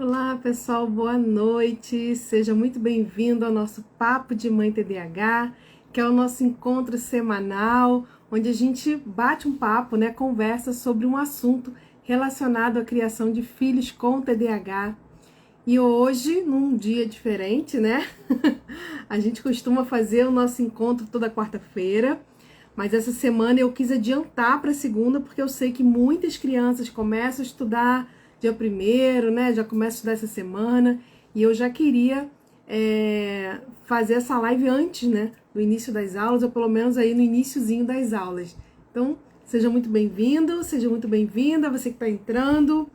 Olá, pessoal, boa noite. Seja muito bem-vindo ao nosso Papo de Mãe TDAH, que é o nosso encontro semanal, onde a gente bate um papo, né, conversa sobre um assunto relacionado à criação de filhos com TDAH. E hoje, num dia diferente, né? A gente costuma fazer o nosso encontro toda quarta-feira, mas essa semana eu quis adiantar para segunda, porque eu sei que muitas crianças começam a estudar dia 1º, né? Já começa a estudar essa semana, e eu já queria fazer essa live antes, né? Do início das aulas, ou pelo menos aí no iniciozinho das aulas. Então, seja muito bem-vindo, seja muito bem-vinda, você que está entrando.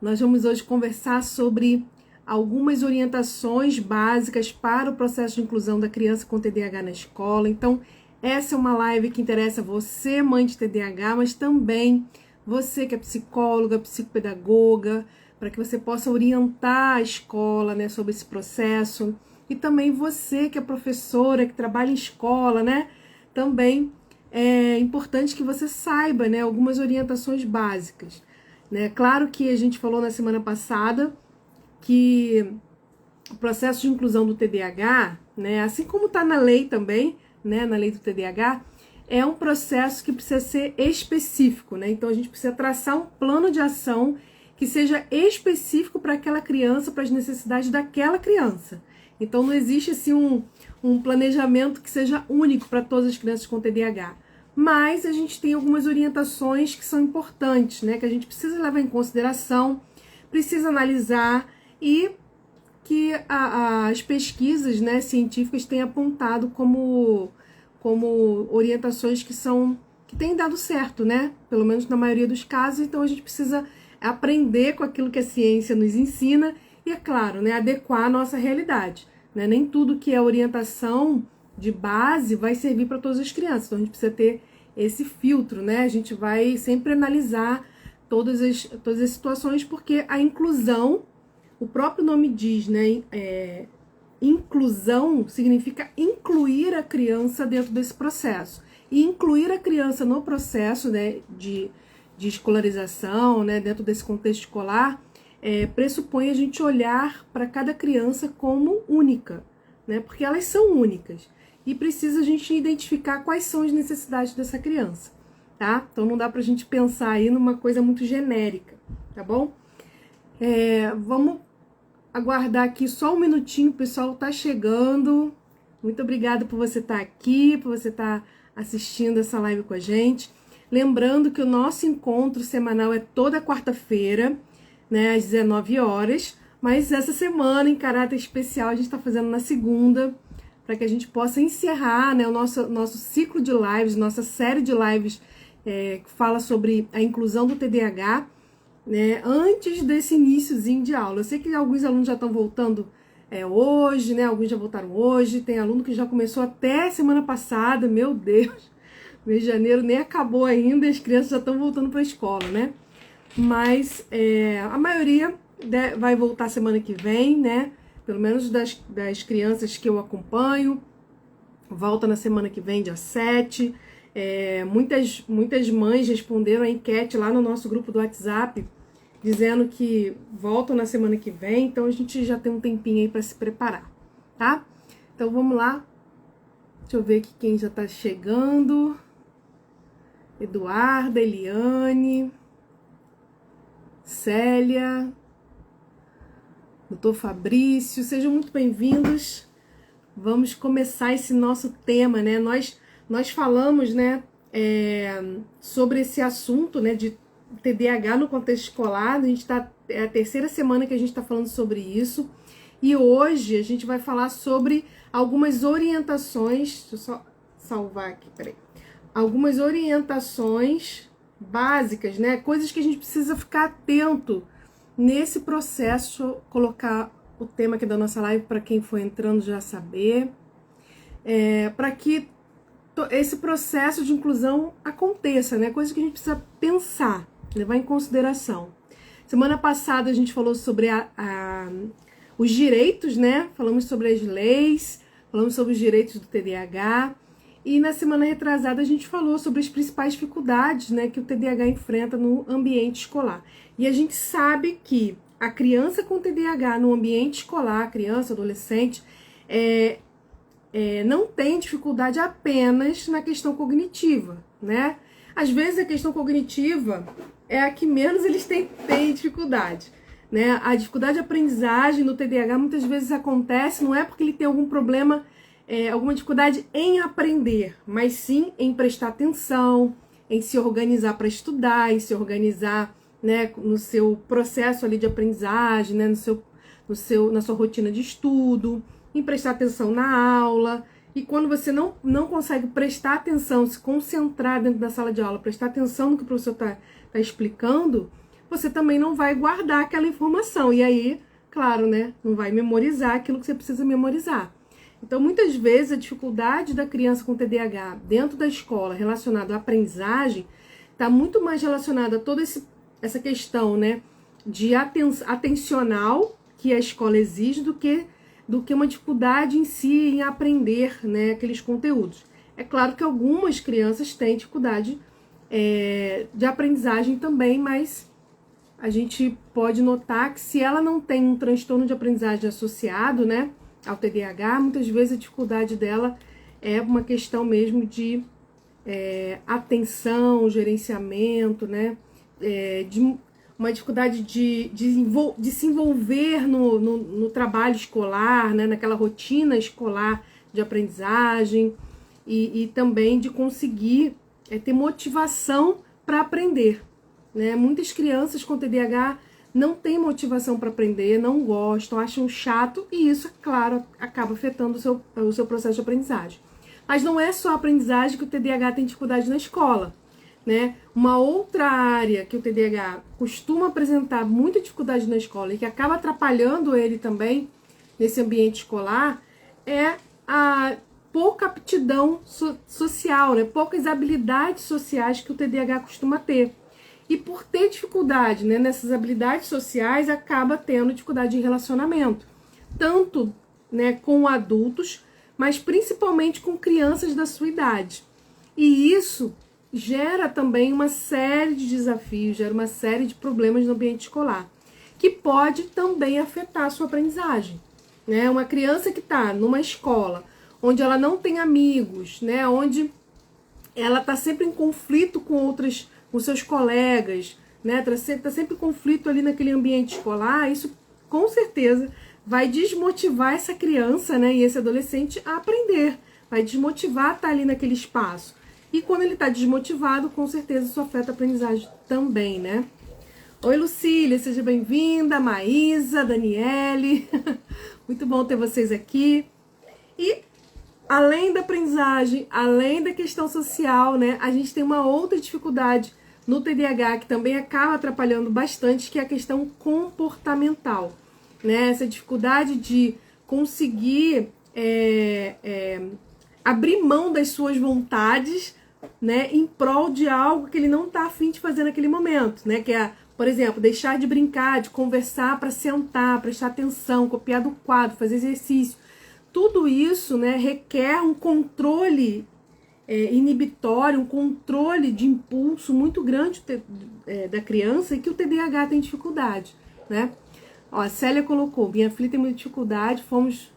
Nós vamos hoje conversar sobre algumas orientações básicas para o processo de inclusão da criança com TDAH na escola. Então, essa é uma live que interessa você, mãe de TDAH, mas também você que é psicóloga, psicopedagoga, para que você possa orientar a escola, né, sobre esse processo. E também você que é professora, que trabalha em escola, né, também é importante que você saiba, né, algumas orientações básicas. Né? Claro que a gente falou na semana passada que o processo de inclusão do TDAH, né, assim como está na lei também, né, na lei do TDAH, é um processo que precisa ser específico, né? Então a gente precisa traçar um plano de ação que seja específico para aquela criança, para as necessidades daquela criança. Então não existe assim um planejamento que seja único para todas as crianças com TDAH. Mas a gente tem algumas orientações que são importantes, né? Que a gente precisa levar em consideração, precisa analisar e que as pesquisas, né, científicas têm apontado como orientações que têm dado certo, né? Pelo menos na maioria dos casos. Então a gente precisa aprender com aquilo que a ciência nos ensina e, é claro, né, adequar a nossa realidade. Né? Nem tudo que é orientação de base vai servir para todas as crianças. Então a gente precisa ter esse filtro, né? A gente vai sempre analisar todas as situações, porque a inclusão, o próprio nome diz, né? Inclusão significa incluir a criança dentro desse processo. E incluir a criança no processo, né, de escolarização, né, dentro desse contexto escolar, pressupõe a gente olhar para cada criança como única, né, porque elas são únicas. E precisa a gente identificar quais são as necessidades dessa criança, tá? Então não dá pra gente pensar aí numa coisa muito genérica, tá bom? Vamos aguardar aqui só um minutinho, o pessoal tá chegando. Muito obrigada por você estar aqui, por você estar assistindo essa live com a gente. Lembrando que o nosso encontro semanal é toda quarta-feira, né, às 19 horas, mas essa semana, em caráter especial, a gente está fazendo na segunda, para que a gente possa encerrar, né, o nosso ciclo de lives, nossa série de lives que fala sobre a inclusão do TDAH, né, antes desse iniciozinho de aula. Eu sei que alguns alunos já estão voltando hoje, né, alguns já voltaram hoje, tem aluno que já começou até semana passada, meu Deus, mês de janeiro nem acabou ainda e as crianças já estão voltando para a escola, né? Mas a maioria vai voltar semana que vem, né? Pelo menos das crianças que eu acompanho, volta na semana que vem, dia 7. Muitas mães responderam a enquete lá no nosso grupo do WhatsApp, dizendo que voltam na semana que vem, então a gente já tem um tempinho aí para se preparar, tá? Então vamos lá. Deixa eu ver aqui quem já tá chegando. Eduarda, Eliane, Célia, Doutor Fabrício, sejam muito bem-vindos. Vamos começar esse nosso tema, né? Nós falamos, né, sobre esse assunto, né, de TDAH no contexto escolar. A gente é a terceira semana que a gente está falando sobre isso. E hoje a gente vai falar sobre algumas orientações. Deixa eu só salvar aqui, peraí. Algumas orientações básicas, né? Coisas que a gente precisa ficar atento nesse processo. Deixa eu colocar o tema aqui da nossa live para quem for entrando já saber. Para que esse processo de inclusão aconteça, né? Coisas que a gente precisa pensar, levar em consideração. Semana passada a gente falou sobre os direitos, né? Falamos sobre as leis, falamos sobre os direitos do TDAH. E na semana retrasada a gente falou sobre as principais dificuldades, né, que o TDAH enfrenta no ambiente escolar. E a gente sabe que a criança com TDAH no ambiente escolar, criança, adolescente, não tem dificuldade apenas na questão cognitiva, né? Às vezes a questão cognitiva é a que menos eles têm dificuldade, né? A dificuldade de aprendizagem no TDAH muitas vezes acontece, não é porque ele tem algum problema, alguma dificuldade em aprender, mas sim em prestar atenção, em se organizar para estudar, em se organizar, né, no seu processo ali de aprendizagem, né, na sua rotina de estudo, em prestar atenção na aula. E quando você não consegue prestar atenção, se concentrar dentro da sala de aula, prestar atenção no que o professor está explicando, você também não vai guardar aquela informação. E aí, claro, né, não vai memorizar aquilo que você precisa memorizar. Então, muitas vezes, a dificuldade da criança com TDAH dentro da escola relacionada à aprendizagem está muito mais relacionada a toda essa questão, né, de atencional que a escola exige do que uma dificuldade em si em aprender, né, aqueles conteúdos. É claro que algumas crianças têm dificuldade de aprendizagem também, mas a gente pode notar que se ela não tem um transtorno de aprendizagem associado, né, ao TDAH, muitas vezes a dificuldade dela é uma questão mesmo de atenção, gerenciamento, né, de uma dificuldade de se envolver no trabalho escolar, né, naquela rotina escolar de aprendizagem e também de conseguir ter motivação para aprender, né? Muitas crianças com TDAH não têm motivação para aprender, não gostam, acham chato e isso, é claro, acaba afetando o seu processo de aprendizagem. Mas não é só a aprendizagem que o TDAH tem dificuldade na escola, né? Uma outra área que o TDAH costuma apresentar muita dificuldade na escola e que acaba atrapalhando ele também nesse ambiente escolar é a pouca aptidão social, né? Poucas habilidades sociais que o TDAH costuma ter. E por ter dificuldade, né, nessas habilidades sociais, acaba tendo dificuldade em relacionamento. Tanto, né, com adultos, mas principalmente com crianças da sua idade. E isso gera também uma série de desafios, gera uma série de problemas no ambiente escolar, que pode também afetar a sua aprendizagem, né? Uma criança que está numa escola onde ela não tem amigos, né? Onde ela está sempre em conflito com seus colegas, né? Tá sempre em conflito ali naquele ambiente escolar, isso com certeza vai desmotivar essa criança, né, e esse adolescente a aprender, vai desmotivar a estar ali naquele espaço. E quando ele está desmotivado, com certeza isso afeta a aprendizagem também, né? Oi, Lucília, seja bem-vinda, Maísa, Daniele, muito bom ter vocês aqui. E além da aprendizagem, além da questão social, né, a gente tem uma outra dificuldade no TDAH que também acaba atrapalhando bastante, que é a questão comportamental, né? Essa dificuldade de conseguir abrir mão das suas vontades, né, em prol de algo que ele não está afim de fazer naquele momento, né? Que é, por exemplo, deixar de brincar, de conversar para sentar, prestar atenção, copiar do quadro, fazer exercício. Tudo isso, né, requer um controle inibitório, um controle de impulso muito grande da criança e que o TDAH tem dificuldade, né? Ó, a Célia colocou, minha filha tem muita dificuldade, faz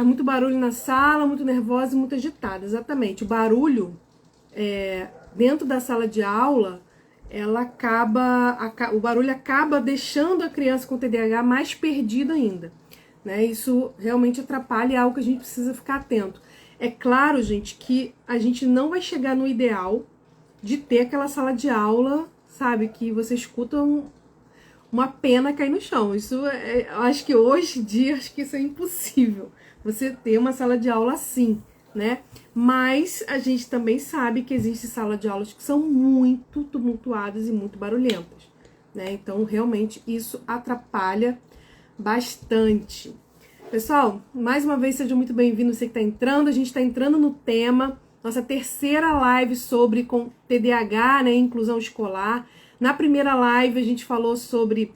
muito barulho na sala, muito nervosa e muito agitada. Exatamente, o barulho dentro da sala de aula, o barulho acaba deixando a criança com TDAH mais perdida ainda, né? Isso realmente atrapalha, é algo que a gente precisa ficar atento. É claro, gente, que a gente não vai chegar no ideal de ter aquela sala de aula, sabe, que você escuta uma pena cair no chão. Isso eu acho que hoje em dia, acho que isso é impossível, você ter uma sala de aula assim, né? Mas a gente também sabe que existe sala de aulas que são muito tumultuadas e muito barulhentas, né? Então, realmente, isso atrapalha bastante. Pessoal, mais uma vez, seja muito bem-vindo você que está entrando. A gente está entrando no tema, nossa terceira live sobre TDAH, né, inclusão escolar. Na primeira live a gente falou sobre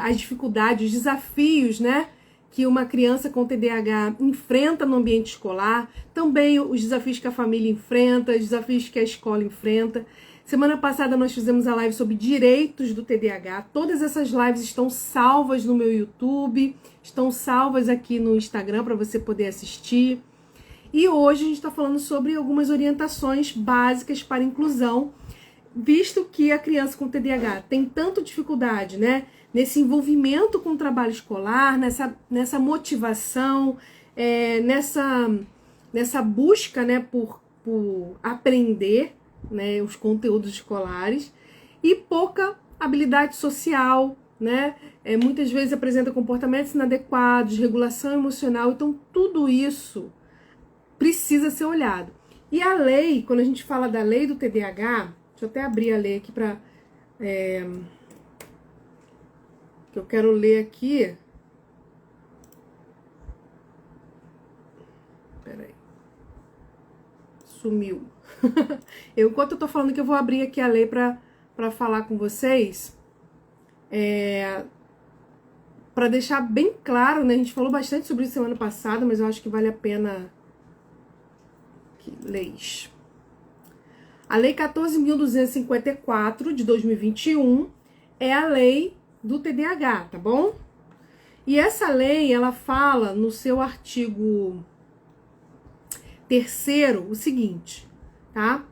as dificuldades, os desafios, né, que uma criança com TDAH enfrenta no ambiente escolar. Também os desafios que a família enfrenta, os desafios que a escola enfrenta. Semana passada nós fizemos a live sobre direitos do TDAH. Todas essas lives estão salvas no meu YouTube, estão salvas aqui no Instagram para você poder assistir. E hoje a gente está falando sobre algumas orientações básicas para inclusão, visto que a criança com TDAH tem tanta dificuldade, né, nesse envolvimento com o trabalho escolar, nessa motivação, nessa busca, né, por aprender, né, os conteúdos escolares, e pouca habilidade social, né, muitas vezes apresenta comportamentos inadequados, regulação emocional. Então tudo isso precisa ser olhado. E a lei, quando a gente fala da lei do TDAH, deixa eu até abrir a lei aqui para que eu quero ler aqui. Peraí. Sumiu. Enquanto eu tô falando que eu vou abrir aqui a lei para falar com vocês, para deixar bem claro, né? A gente falou bastante sobre isso semana passada, mas eu acho que vale a pena. Aqui, leis. A Lei 14.254 de 2021 é a lei do TDAH, tá bom? E essa lei, ela fala no seu artigo 3º o seguinte, tá?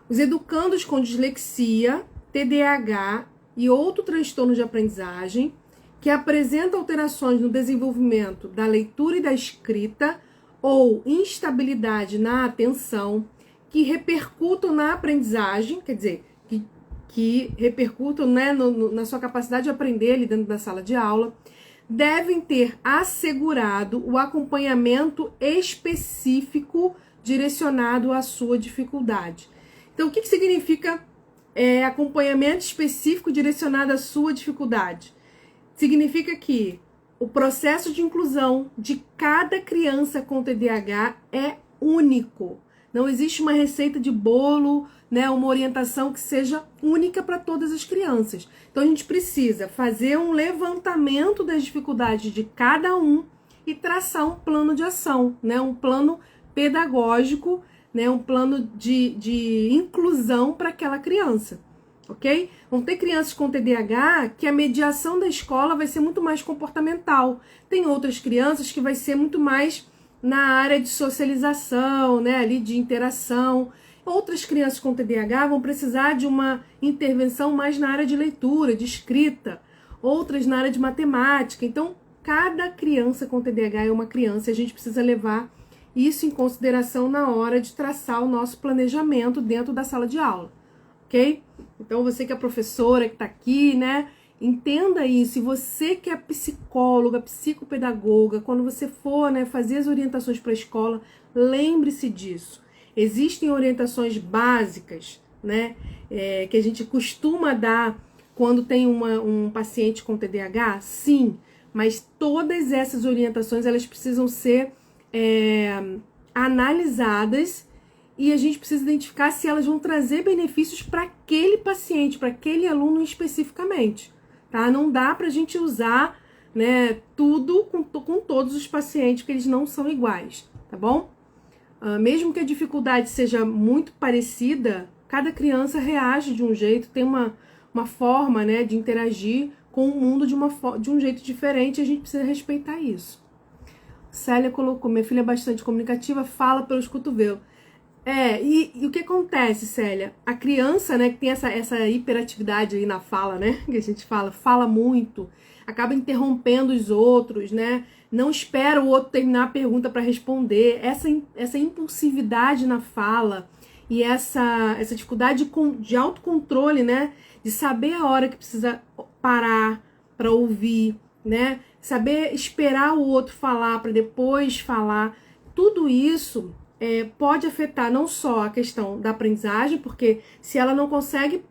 Os educandos com dislexia, TDAH e outro transtorno de aprendizagem que apresentam alterações no desenvolvimento da leitura e da escrita ou instabilidade na atenção que repercutam na aprendizagem, quer dizer, que repercutam, né, na sua capacidade de aprender ali dentro da sala de aula, devem ter assegurado o acompanhamento específico direcionado à sua dificuldade. Então, o que significa acompanhamento específico direcionado à sua dificuldade? Significa que o processo de inclusão de cada criança com TDAH é único. Não existe uma receita de bolo, né, uma orientação que seja única para todas as crianças. Então a gente precisa fazer um levantamento das dificuldades de cada um e traçar um plano de ação, né, um plano pedagógico, né, um plano de inclusão para aquela criança. Ok? Vão ter crianças com TDAH que a mediação da escola vai ser muito mais comportamental. Tem outras crianças que vai ser muito mais na área de socialização, né, ali de interação. Outras crianças com TDAH vão precisar de uma intervenção mais na área de leitura, de escrita. Outras na área de matemática. Então, cada criança com TDAH é uma criança e a gente precisa levar isso em consideração na hora de traçar o nosso planejamento dentro da sala de aula. Ok? Então, você que é professora, que está aqui, né? Entenda isso. E você que é psicóloga, psicopedagoga, quando você for, né, fazer as orientações para a escola, lembre-se disso. Existem orientações básicas, né, que a gente costuma dar quando tem um paciente com TDAH? Sim, mas todas essas orientações, elas precisam ser analisadas e a gente precisa identificar se elas vão trazer benefícios para aquele paciente, para aquele aluno especificamente, tá? Não dá para a gente usar, né, tudo com todos os pacientes, porque eles não são iguais, tá bom? Mesmo que a dificuldade seja muito parecida, cada criança reage de um jeito, tem uma forma, né, de interagir com o mundo de um jeito diferente, e a gente precisa respeitar isso. Célia colocou, minha filha é bastante comunicativa, fala pelos cotovelos. E o que acontece, Célia? A criança, né, que tem essa hiperatividade aí na fala, né, que a gente fala muito, acaba interrompendo os outros, né, não espera o outro terminar a pergunta para responder. Essa impulsividade na fala e essa dificuldade de autocontrole, né, de saber a hora que precisa parar para ouvir, né, saber esperar o outro falar para depois falar, tudo isso pode afetar não só a questão da aprendizagem, porque se ela não consegue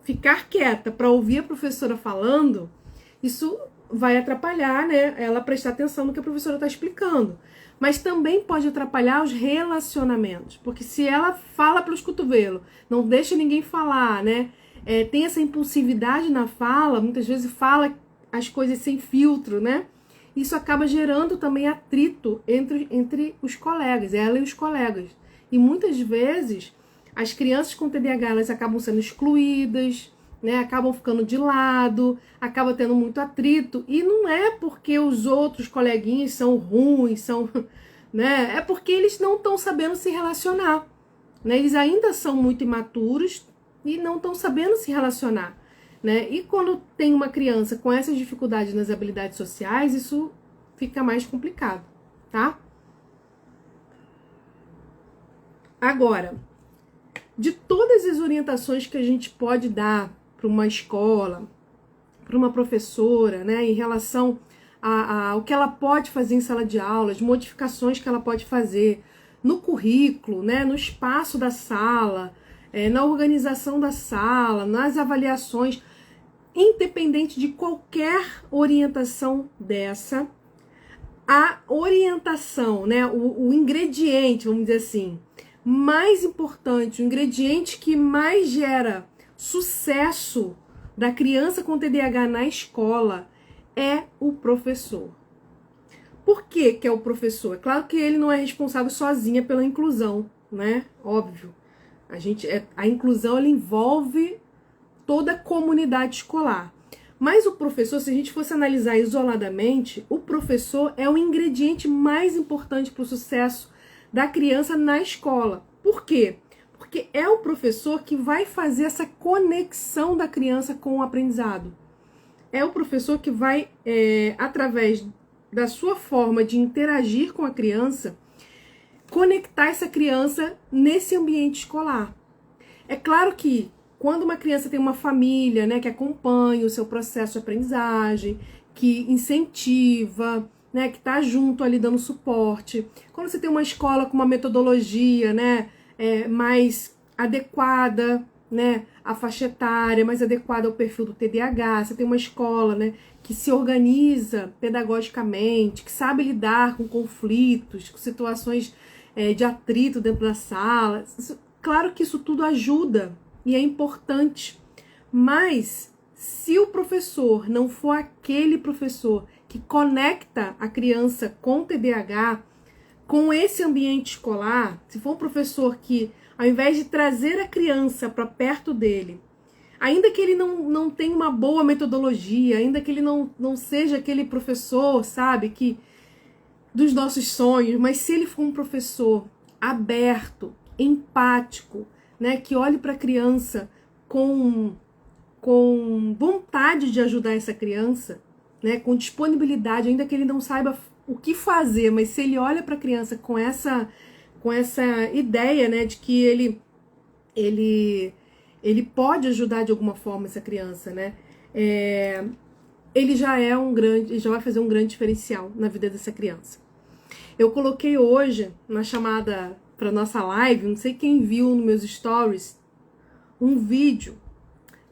ficar quieta para ouvir a professora falando, isso vai atrapalhar, né, ela prestar atenção no que a professora está explicando. Mas também pode atrapalhar os relacionamentos, porque se ela fala pelos cotovelos, não deixa ninguém falar, né, tem essa impulsividade na fala, muitas vezes fala as coisas sem filtro, né, isso acaba gerando também atrito entre os colegas, ela e os colegas. E muitas vezes as crianças com TDAH elas acabam sendo excluídas, né? Acabam ficando de lado, acaba tendo muito atrito. E não é porque os outros coleguinhas são ruins, são, né? É porque eles não estão sabendo se relacionar, né? Eles ainda são muito imaturos e não estão sabendo se relacionar, né? E quando tem uma criança com essas dificuldades nas habilidades sociais, isso fica mais complicado, tá? Agora, de todas as orientações que a gente pode dar para uma escola, para uma professora, né, em relação ao que ela pode fazer em sala de aula, as modificações que ela pode fazer no currículo, né, no espaço da sala, na organização da sala, nas avaliações, independente de qualquer orientação dessa, a orientação, né, o ingrediente, vamos dizer assim, mais importante, o ingrediente que mais gera sucesso da criança com TDAH na escola é o professor. Por que que é o professor? É claro que ele não é responsável sozinha pela inclusão, né? Óbvio. A inclusão ela envolve toda a comunidade escolar. Mas o professor, se a gente fosse analisar isoladamente, o professor é o ingrediente mais importante para o sucesso da criança na escola. Por quê? Porque é o professor que vai fazer essa conexão da criança com o aprendizado. É o professor que vai, através da sua forma de interagir com a criança, conectar essa criança nesse ambiente escolar. É claro que quando uma criança tem uma família, né, que acompanha o seu processo de aprendizagem, que incentiva, né, que está junto ali dando suporte. Quando você tem uma escola com uma metodologia, né, mais adequada, né, à faixa etária, mais adequada ao perfil do TDAH, você tem uma escola, né, que se organiza pedagogicamente, que sabe lidar com conflitos, com situações de atrito dentro da sala. Claro que isso tudo ajuda e é importante, mas se o professor não for aquele professor que conecta a criança com TDAH, com esse ambiente escolar, se for um professor que, ao invés de trazer a criança para perto dele, ainda que ele não tenha uma boa metodologia, ainda que ele não seja aquele professor, sabe, que dos nossos sonhos, mas se ele for um professor aberto, empático, né, que olhe para a criança com vontade de ajudar essa criança, né, com disponibilidade, ainda que ele não saiba o que fazer, mas se ele olha para a criança com essa ideia, né, de que ele pode ajudar de alguma forma essa criança, né, ele já vai fazer um grande diferencial na vida dessa criança. Eu coloquei hoje na chamada para nossa live, não sei quem viu nos meus stories, um vídeo.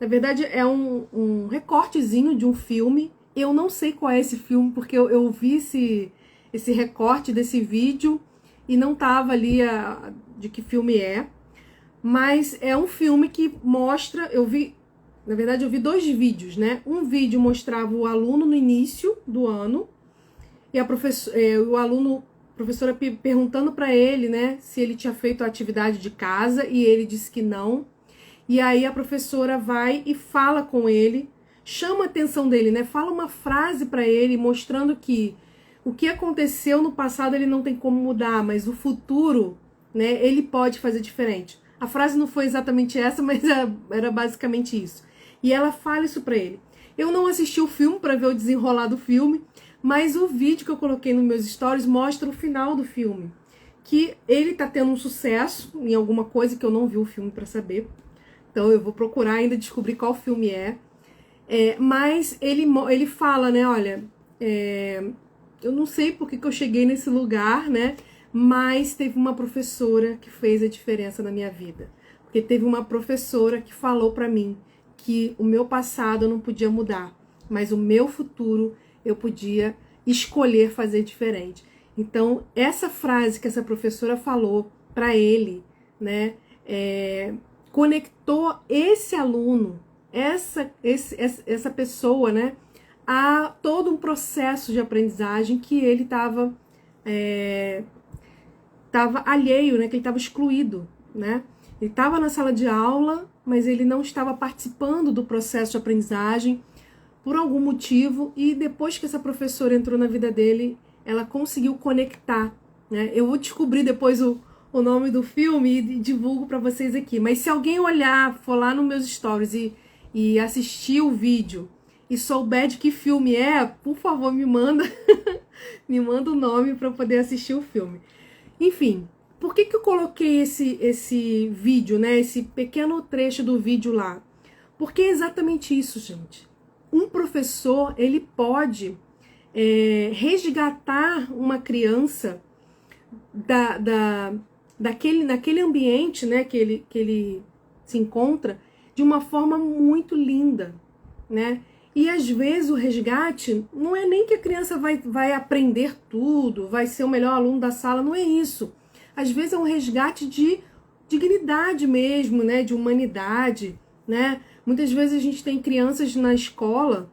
Na verdade é um recortezinho de um filme. Eu não sei qual é esse filme, porque eu vi esse recorte desse vídeo e não tava ali de que filme é. Mas é um filme que mostra, na verdade eu vi 2 vídeos, né? Um vídeo mostrava o aluno no início do ano e a professora perguntando para ele, né, se ele tinha feito a atividade de casa e ele disse que não. E aí a professora vai e fala com ele, chama a atenção dele, né? Fala uma frase para ele mostrando que o que aconteceu no passado ele não tem como mudar, mas o futuro, né, ele pode fazer diferente. A frase não foi exatamente essa, mas era basicamente isso. E ela fala isso para ele. Eu não assisti o filme para ver o desenrolar do filme, mas o vídeo que eu coloquei nos meus stories mostra o final do filme, que ele tá tendo um sucesso em alguma coisa que eu não vi o filme para saber. Então eu vou procurar ainda descobrir qual filme é. Mas ele fala, né, olha, eu não sei por que eu cheguei nesse lugar, né, mas teve uma professora que fez a diferença na minha vida. Porque teve uma professora que falou para mim que o meu passado eu não podia mudar, mas o meu futuro eu podia escolher fazer diferente. Então, essa frase que essa professora falou para ele, né, conectou esse aluno, essa pessoa, né, a todo um processo de aprendizagem que ele estava estava alheio, né? Que ele estava excluído, né? Ele estava na sala de aula, mas ele não estava participando do processo de aprendizagem por algum motivo, e depois que essa professora entrou na vida dele, ela conseguiu conectar, né? Eu vou descobrir depois o nome do filme e divulgo para vocês aqui, mas se alguém olhar, for lá nos meus stories e assistir o vídeo e souber de que filme é, por favor, me manda me manda o nome para eu poder assistir o filme. Enfim, por que eu coloquei esse vídeo, né? Esse pequeno trecho do vídeo lá? Porque é exatamente isso, gente. Um professor, ele pode resgatar uma criança naquele ambiente, né, que ele se encontra, de uma forma muito linda, né? E às vezes o resgate não é nem que a criança vai aprender tudo, vai ser o melhor aluno da sala, não é isso. Às vezes é um resgate de dignidade mesmo, né, de humanidade, né? Muitas vezes a gente tem crianças na escola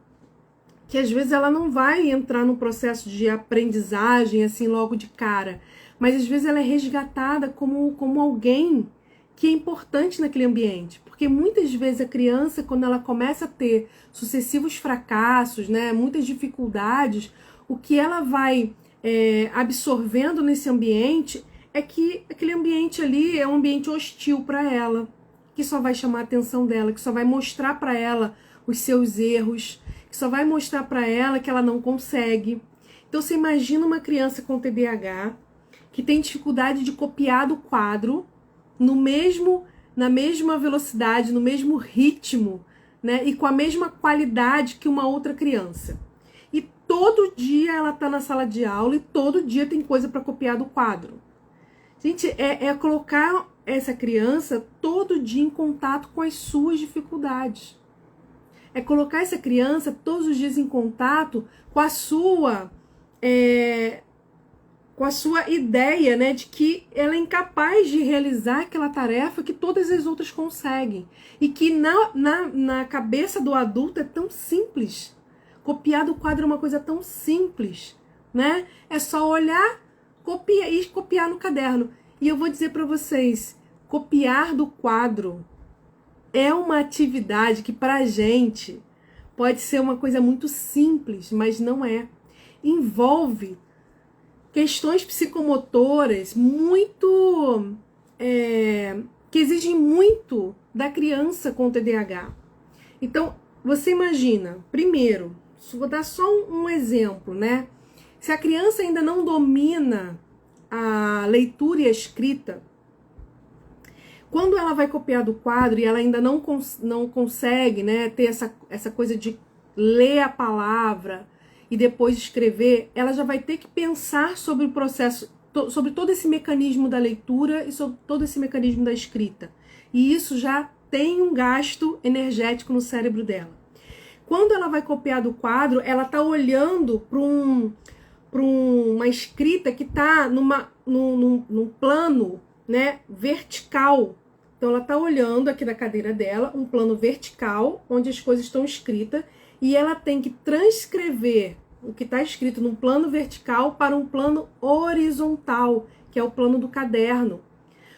que às vezes ela não vai entrar no processo de aprendizagem assim logo de cara, mas às vezes ela é resgatada como alguém que é importante naquele ambiente, porque muitas vezes a criança, quando ela começa a ter sucessivos fracassos, né, muitas dificuldades, o que ela vai absorvendo nesse ambiente é que aquele ambiente ali é um ambiente hostil para ela, que só vai chamar a atenção dela, que só vai mostrar para ela os seus erros, que só vai mostrar para ela que ela não consegue. Então você imagina uma criança com TDAH que tem dificuldade de copiar do quadro na mesma velocidade, no mesmo ritmo, né, e com a mesma qualidade que uma outra criança. E todo dia ela está na sala de aula e todo dia tem coisa para copiar do quadro. Gente, é colocar essa criança todo dia em contato com as suas dificuldades. É colocar essa criança todos os dias em contato com a sua ideia, né, de que ela é incapaz de realizar aquela tarefa que todas as outras conseguem. E que na cabeça do adulto é tão simples. Copiar do quadro é uma coisa tão simples, né? É só olhar, copiar e copiar no caderno. E eu vou dizer para vocês, copiar do quadro é uma atividade que para a gente pode ser uma coisa muito simples, mas não é. Envolve questões psicomotoras muito que exigem muito da criança com TDAH. Então, você imagina, primeiro, vou dar só um exemplo, né? Se a criança ainda não domina a leitura e a escrita, quando ela vai copiar do quadro e ela ainda não consegue, né, ter essa coisa de ler a palavra e depois escrever, ela já vai ter que pensar sobre o processo, sobre todo esse mecanismo da leitura e sobre todo esse mecanismo da escrita. E isso já tem um gasto energético no cérebro dela. Quando ela vai copiar do quadro, ela está olhando para uma escrita que está num plano, né, vertical. Então ela está olhando aqui da cadeira dela, um plano vertical, onde as coisas estão escritas, e ela tem que transcrever o que está escrito num plano vertical para um plano horizontal, que é o plano do caderno.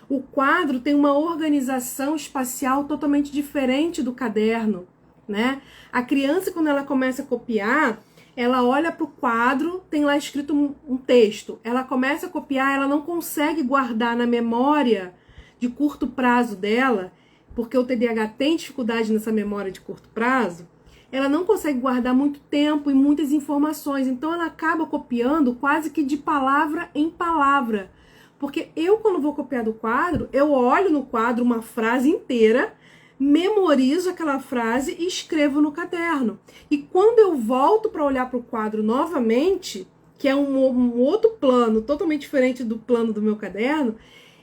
O quadro tem uma organização espacial totalmente diferente do caderno, né? A criança, quando ela começa a copiar, ela olha para o quadro, tem lá escrito um texto. Ela começa a copiar, ela não consegue guardar na memória de curto prazo dela, porque o TDAH tem dificuldade nessa memória de curto prazo. Ela não consegue guardar muito tempo e muitas informações. Então ela acaba copiando quase que de palavra em palavra. Porque eu, quando vou copiar do quadro, eu olho no quadro uma frase inteira, memorizo aquela frase e escrevo no caderno. E quando eu volto para olhar para o quadro novamente, que é um outro plano, totalmente diferente do plano do meu caderno,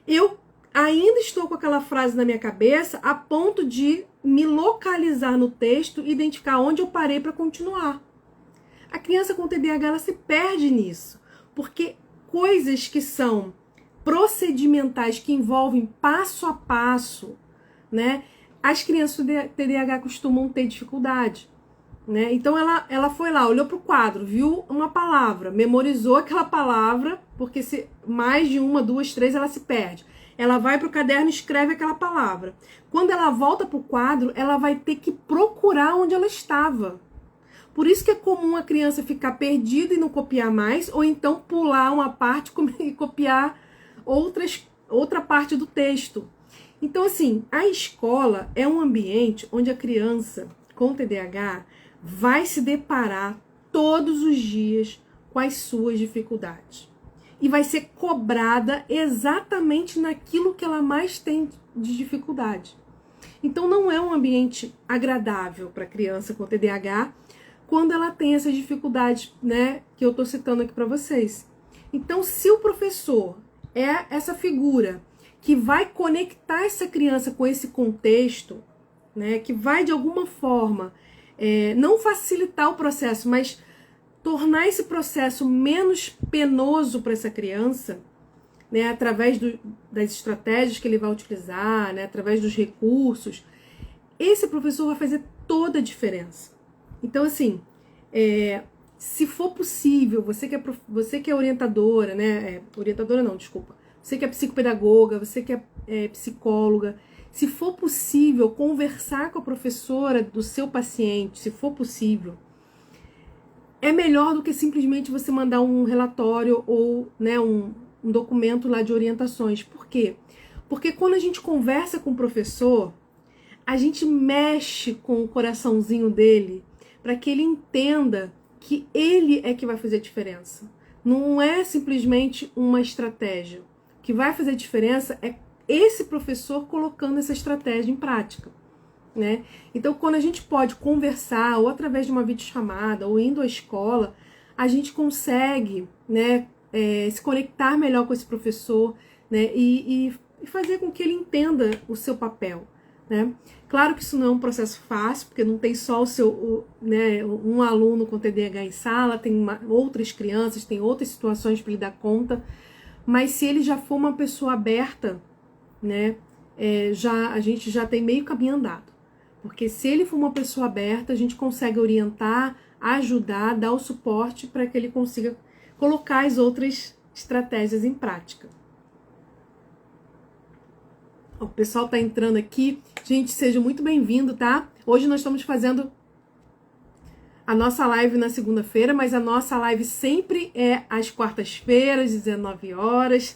eu ainda estou com aquela frase na minha cabeça a ponto de me localizar no texto e identificar onde eu parei para continuar. A criança com TDAH, ela se perde nisso, porque coisas que são procedimentais, que envolvem passo a passo, né? As crianças com TDAH costumam ter dificuldade, né? Então ela foi lá, olhou para o quadro, viu uma palavra, memorizou aquela palavra, porque se mais de uma, duas, três, ela se perde. Ela vai para o caderno e escreve aquela palavra. Quando ela volta para o quadro, ela vai ter que procurar onde ela estava. Por isso que é comum a criança ficar perdida e não copiar mais, ou então pular uma parte e copiar outra parte do texto. Então, assim, a escola é um ambiente onde a criança com TDAH vai se deparar todos os dias com as suas dificuldades. E vai ser cobrada exatamente naquilo que ela mais tem de dificuldade. Então, não é um ambiente agradável para a criança com TDAH quando ela tem essas dificuldades, né, que eu estou citando aqui para vocês. Então, se o professor é essa figura que vai conectar essa criança com esse contexto, né, que vai de alguma forma não facilitar o processo, mas tornar esse processo menos penoso para essa criança, né, através das estratégias que ele vai utilizar, né, através dos recursos, esse professor vai fazer toda a diferença. Então, assim, se for possível, você que é orientadora, né, orientadora não, desculpa, você que é psicopedagoga, você que é psicóloga, se for possível conversar com a professora do seu paciente, se for possível, é melhor do que simplesmente você mandar um relatório ou, né, um documento lá de orientações. Por quê? Porque quando a gente conversa com o professor, a gente mexe com o coraçãozinho dele para que ele entenda que ele é que vai fazer a diferença. Não é simplesmente uma estratégia. O que vai fazer a diferença é esse professor colocando essa estratégia em prática, né? Então, quando a gente pode conversar, ou através de uma videochamada, ou indo à escola, a gente consegue, né, se conectar melhor com esse professor, né, e fazer com que ele entenda o seu papel, né? Claro que isso não é um processo fácil, porque não tem só né, um aluno com TDAH em sala, tem outras crianças, tem outras situações para ele dar conta, mas se ele já for uma pessoa aberta, né, a gente já tem meio caminho andado. Porque se ele for uma pessoa aberta, a gente consegue orientar, ajudar, dar o suporte para que ele consiga colocar as outras estratégias em prática. O pessoal está entrando aqui. Gente, seja muito bem-vindo, tá? Hoje nós estamos fazendo a nossa live na segunda-feira, mas a nossa live sempre é às quartas-feiras, 19 horas.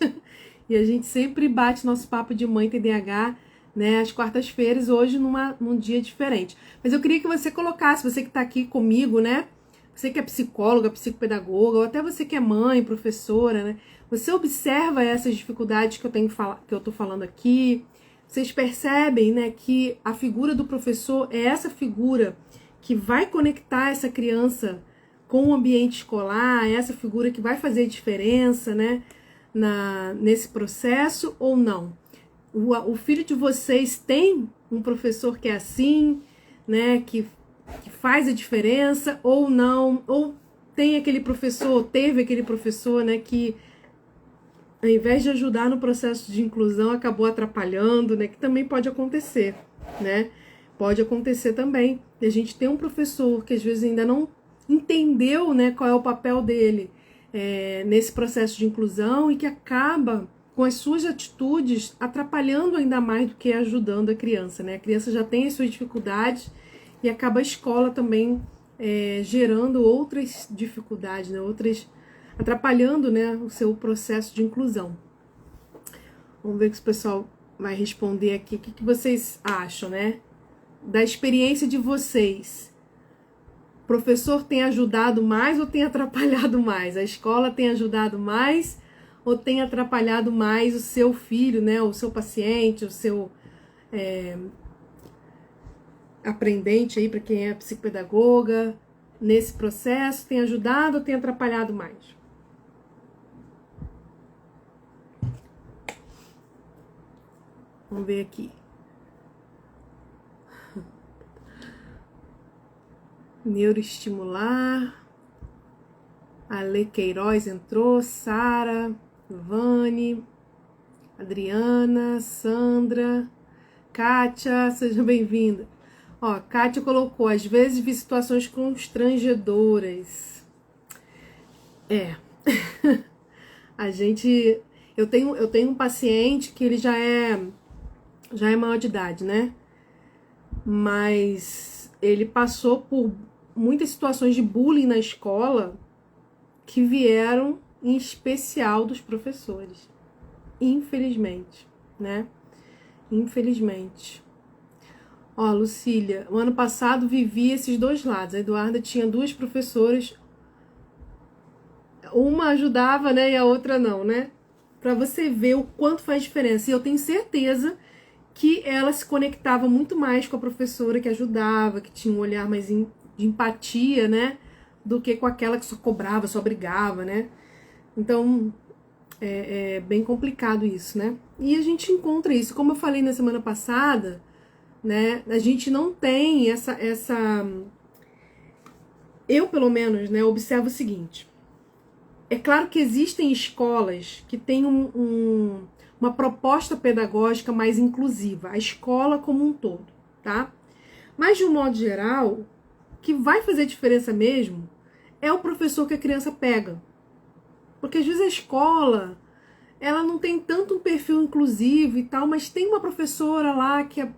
E a gente sempre bate nosso papo de mãe TDAH, né, às quartas-feiras, hoje num dia diferente. Mas eu queria que você colocasse, você que está aqui comigo, né? Você que é psicóloga, psicopedagoga, ou até você que é mãe, professora, né? Você observa essas dificuldades que eu estou falando aqui. Vocês percebem, né, que a figura do professor é essa figura que vai conectar essa criança com o ambiente escolar, é essa figura que vai fazer diferença, né, nesse processo ou não? O filho de vocês tem um professor que é assim, né, que faz a diferença ou não? Ou teve aquele professor, né, que ao invés de ajudar no processo de inclusão, acabou atrapalhando, né, que também pode acontecer, né? Pode acontecer também. E a gente tem um professor que às vezes ainda não entendeu, né, qual é o papel dele nesse processo de inclusão e que acaba com as suas atitudes atrapalhando ainda mais do que ajudando a criança, né? A criança já tem as suas dificuldades e acaba a escola também gerando outras dificuldades, né? Atrapalhando, né, o seu processo de inclusão. Vamos ver o que o pessoal vai responder aqui. O que vocês acham, né? Da experiência de vocês. O professor tem ajudado mais ou tem atrapalhado mais? A escola tem ajudado mais ou tem atrapalhado mais o seu filho, né? O seu paciente, o seu aprendente aí, para quem é psicopedagoga, nesse processo, tem ajudado ou tem atrapalhado mais? Vamos ver aqui. Neuroestimular. Ale Queiroz entrou. Sara, Vani, Adriana, Sandra, Kátia, seja bem-vinda. Ó, Kátia colocou, às vezes vi situações constrangedoras. A gente... Eu tenho um paciente que ele já é maior de idade, né? Mas ele passou por muitas situações de bullying na escola que vieram em especial dos professores. Infelizmente, né? Infelizmente. Ó, Lucília, o ano passado vivi esses dois lados. A Eduarda tinha duas professoras, uma ajudava, né, e a outra não, né? Pra você ver o quanto faz diferença. E eu tenho certeza que ela se conectava muito mais com a professora que ajudava, que tinha um olhar mais de empatia, né? Do que com aquela que só cobrava, só brigava, né? Então, é bem complicado isso, né? E a gente encontra isso. Como eu falei na semana passada, né? A gente não tem essa... Eu, pelo menos, né, observo o seguinte. É claro que existem escolas que têm uma proposta pedagógica mais inclusiva, a escola como um todo, tá? Mas, de um modo geral, o que vai fazer diferença mesmo é o professor que a criança pega. Porque, às vezes, a escola, ela não tem tanto um perfil inclusivo e tal, mas tem uma professora lá que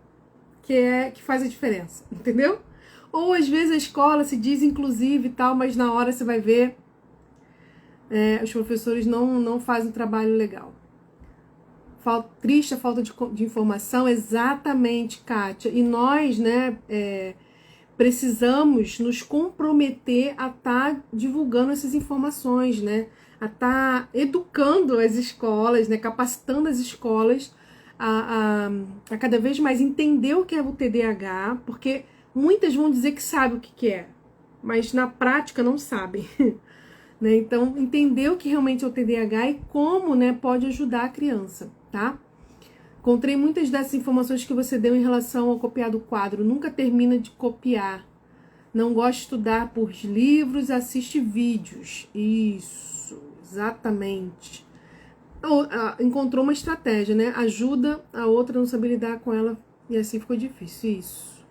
faz a diferença, entendeu? Ou, às vezes, a escola se diz inclusiva e tal, mas na hora você vai ver... os professores não fazem um trabalho legal. Triste a falta de informação, exatamente, Kátia. E nós, né, precisamos nos comprometer a estar divulgando essas informações, né, a estar educando as escolas, né, capacitando as escolas a cada vez mais entender o que é o TDAH, porque muitas vão dizer que sabem o que é, mas na prática não sabem. Né? Então, entender o que realmente é o TDAH e como, né, pode ajudar a criança, tá? Encontrei muitas dessas informações que você deu em relação ao copiar do quadro. Nunca termina de copiar. Não gosta de estudar por livros, assiste vídeos. Isso, exatamente. Encontrou uma estratégia, né? Ajuda a outra a não saber lidar com ela e assim ficou difícil. Isso.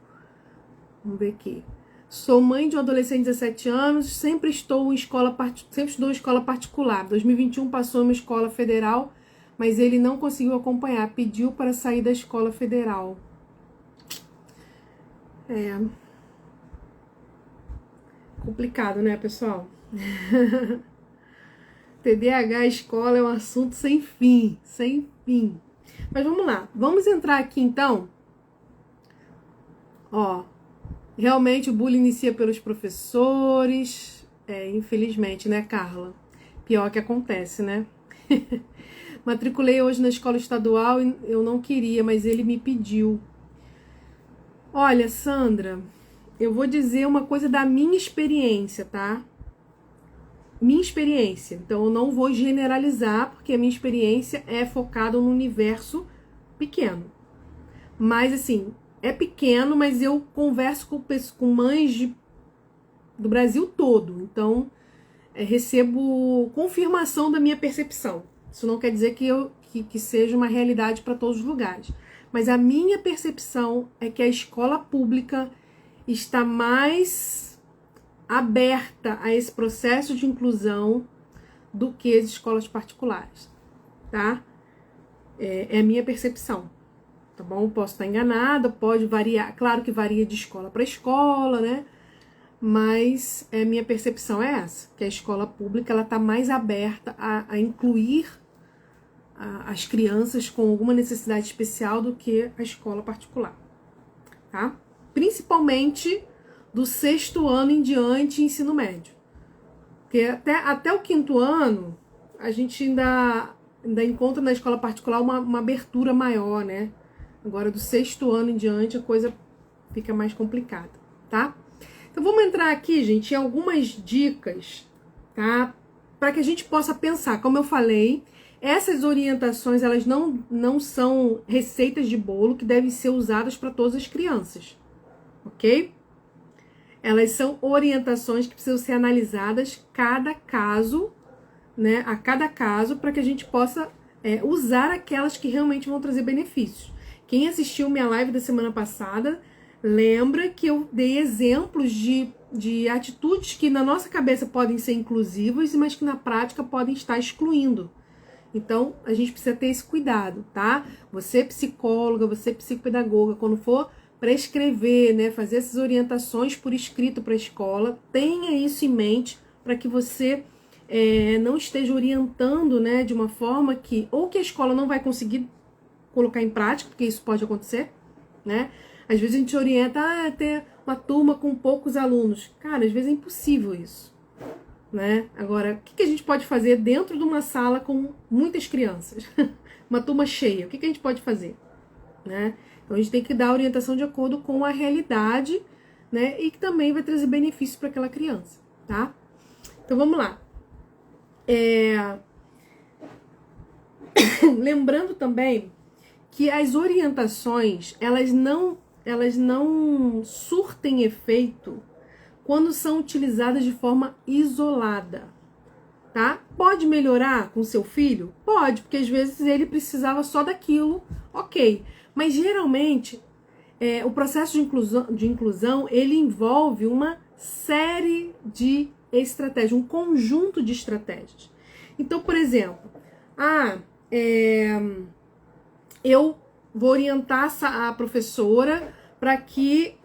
Vamos ver aqui. Sou mãe de um adolescente de 17 anos, sempre estudou em escola particular. 2021 passou em uma escola federal, mas ele não conseguiu acompanhar, pediu para sair da escola federal. Complicado, né, pessoal? TDAH escola é um assunto sem fim, sem fim. Mas vamos lá, vamos entrar aqui então. Ó, realmente o bullying inicia pelos professores, infelizmente, né, Carla? Pior que acontece, né? Matriculei hoje na escola estadual e eu não queria, mas ele me pediu. Olha, Sandra, eu vou dizer uma coisa da minha experiência, tá? Minha experiência. Então, eu não vou generalizar, porque a minha experiência é focada no universo pequeno. Mas, assim, é pequeno, mas eu converso com mães do Brasil todo. Então, recebo confirmação da minha percepção. Isso não quer dizer que seja uma realidade para todos os lugares. Mas a minha percepção é que a escola pública está mais aberta a esse processo de inclusão do que as escolas particulares, tá? É a minha percepção, tá bom? Posso estar enganada, pode variar, claro que varia de escola para escola, né? Mas minha percepção é essa, que a escola pública ela está mais aberta a incluir as crianças com alguma necessidade especial do que a escola particular, tá? Principalmente do 6º ano em diante, ensino médio. Porque até o 5º ano, a gente ainda encontra na escola particular uma abertura maior, né? Agora, do 6º ano em diante, a coisa fica mais complicada, tá? Então, vamos entrar aqui, gente, em algumas dicas, tá? Para que a gente possa pensar. Como eu falei, essas orientações, elas não são receitas de bolo que devem ser usadas para todas as crianças, ok? Elas são orientações que precisam ser analisadas cada caso, né? A cada caso, para que a gente possa usar aquelas que realmente vão trazer benefícios. Quem assistiu minha live da semana passada Lembra que eu dei exemplos de atitudes que na nossa cabeça podem ser inclusivas, mas que na prática podem estar excluindo. Então, a gente precisa ter esse cuidado, tá? Você psicóloga, você psicopedagoga, quando for prescrever, né, fazer essas orientações por escrito para a escola, tenha isso em mente para que você não esteja orientando, né, de uma forma que ou que a escola não vai conseguir colocar em prática, porque isso pode acontecer, né? Às vezes a gente orienta ter uma turma com poucos alunos. Cara, às vezes é impossível isso, né? Agora, o que a gente pode fazer dentro de uma sala com muitas crianças? Uma turma cheia, o que a gente pode fazer? Né? Então a gente tem que dar a orientação de acordo com a realidade, né? E que também vai trazer benefícios para aquela criança, tá? Então vamos lá. Lembrando também que as orientações, elas não surtem efeito quando são utilizadas de forma isolada, tá? Pode melhorar com seu filho? Pode, porque às vezes ele precisava só daquilo, ok. Mas geralmente, o processo de inclusão, ele envolve uma série de estratégias, um conjunto de estratégias. Então, por exemplo, eu vou orientar a professora para que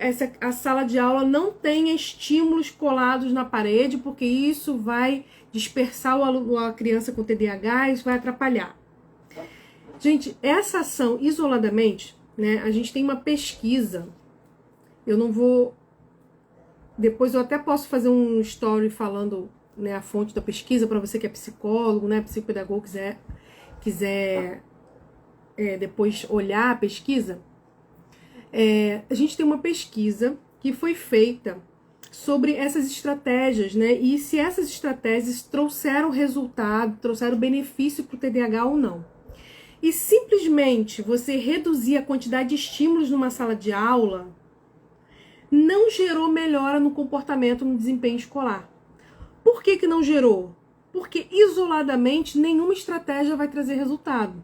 a sala de aula não tenha estímulos colados na parede, porque isso vai dispersar a criança com TDAH, isso vai atrapalhar. Gente, essa ação isoladamente, né, a gente tem uma pesquisa, eu não vou... Depois eu até posso fazer um story falando, né, a fonte da pesquisa, para você que é psicólogo, né, psicopedagogo, quiser depois olhar a pesquisa. A gente tem uma pesquisa que foi feita sobre essas estratégias, né? E se essas estratégias trouxeram resultado, trouxeram benefício para o TDAH ou não. E simplesmente você reduzir a quantidade de estímulos numa sala de aula não gerou melhora no comportamento, no desempenho escolar. Por que não gerou? Porque isoladamente nenhuma estratégia vai trazer resultado.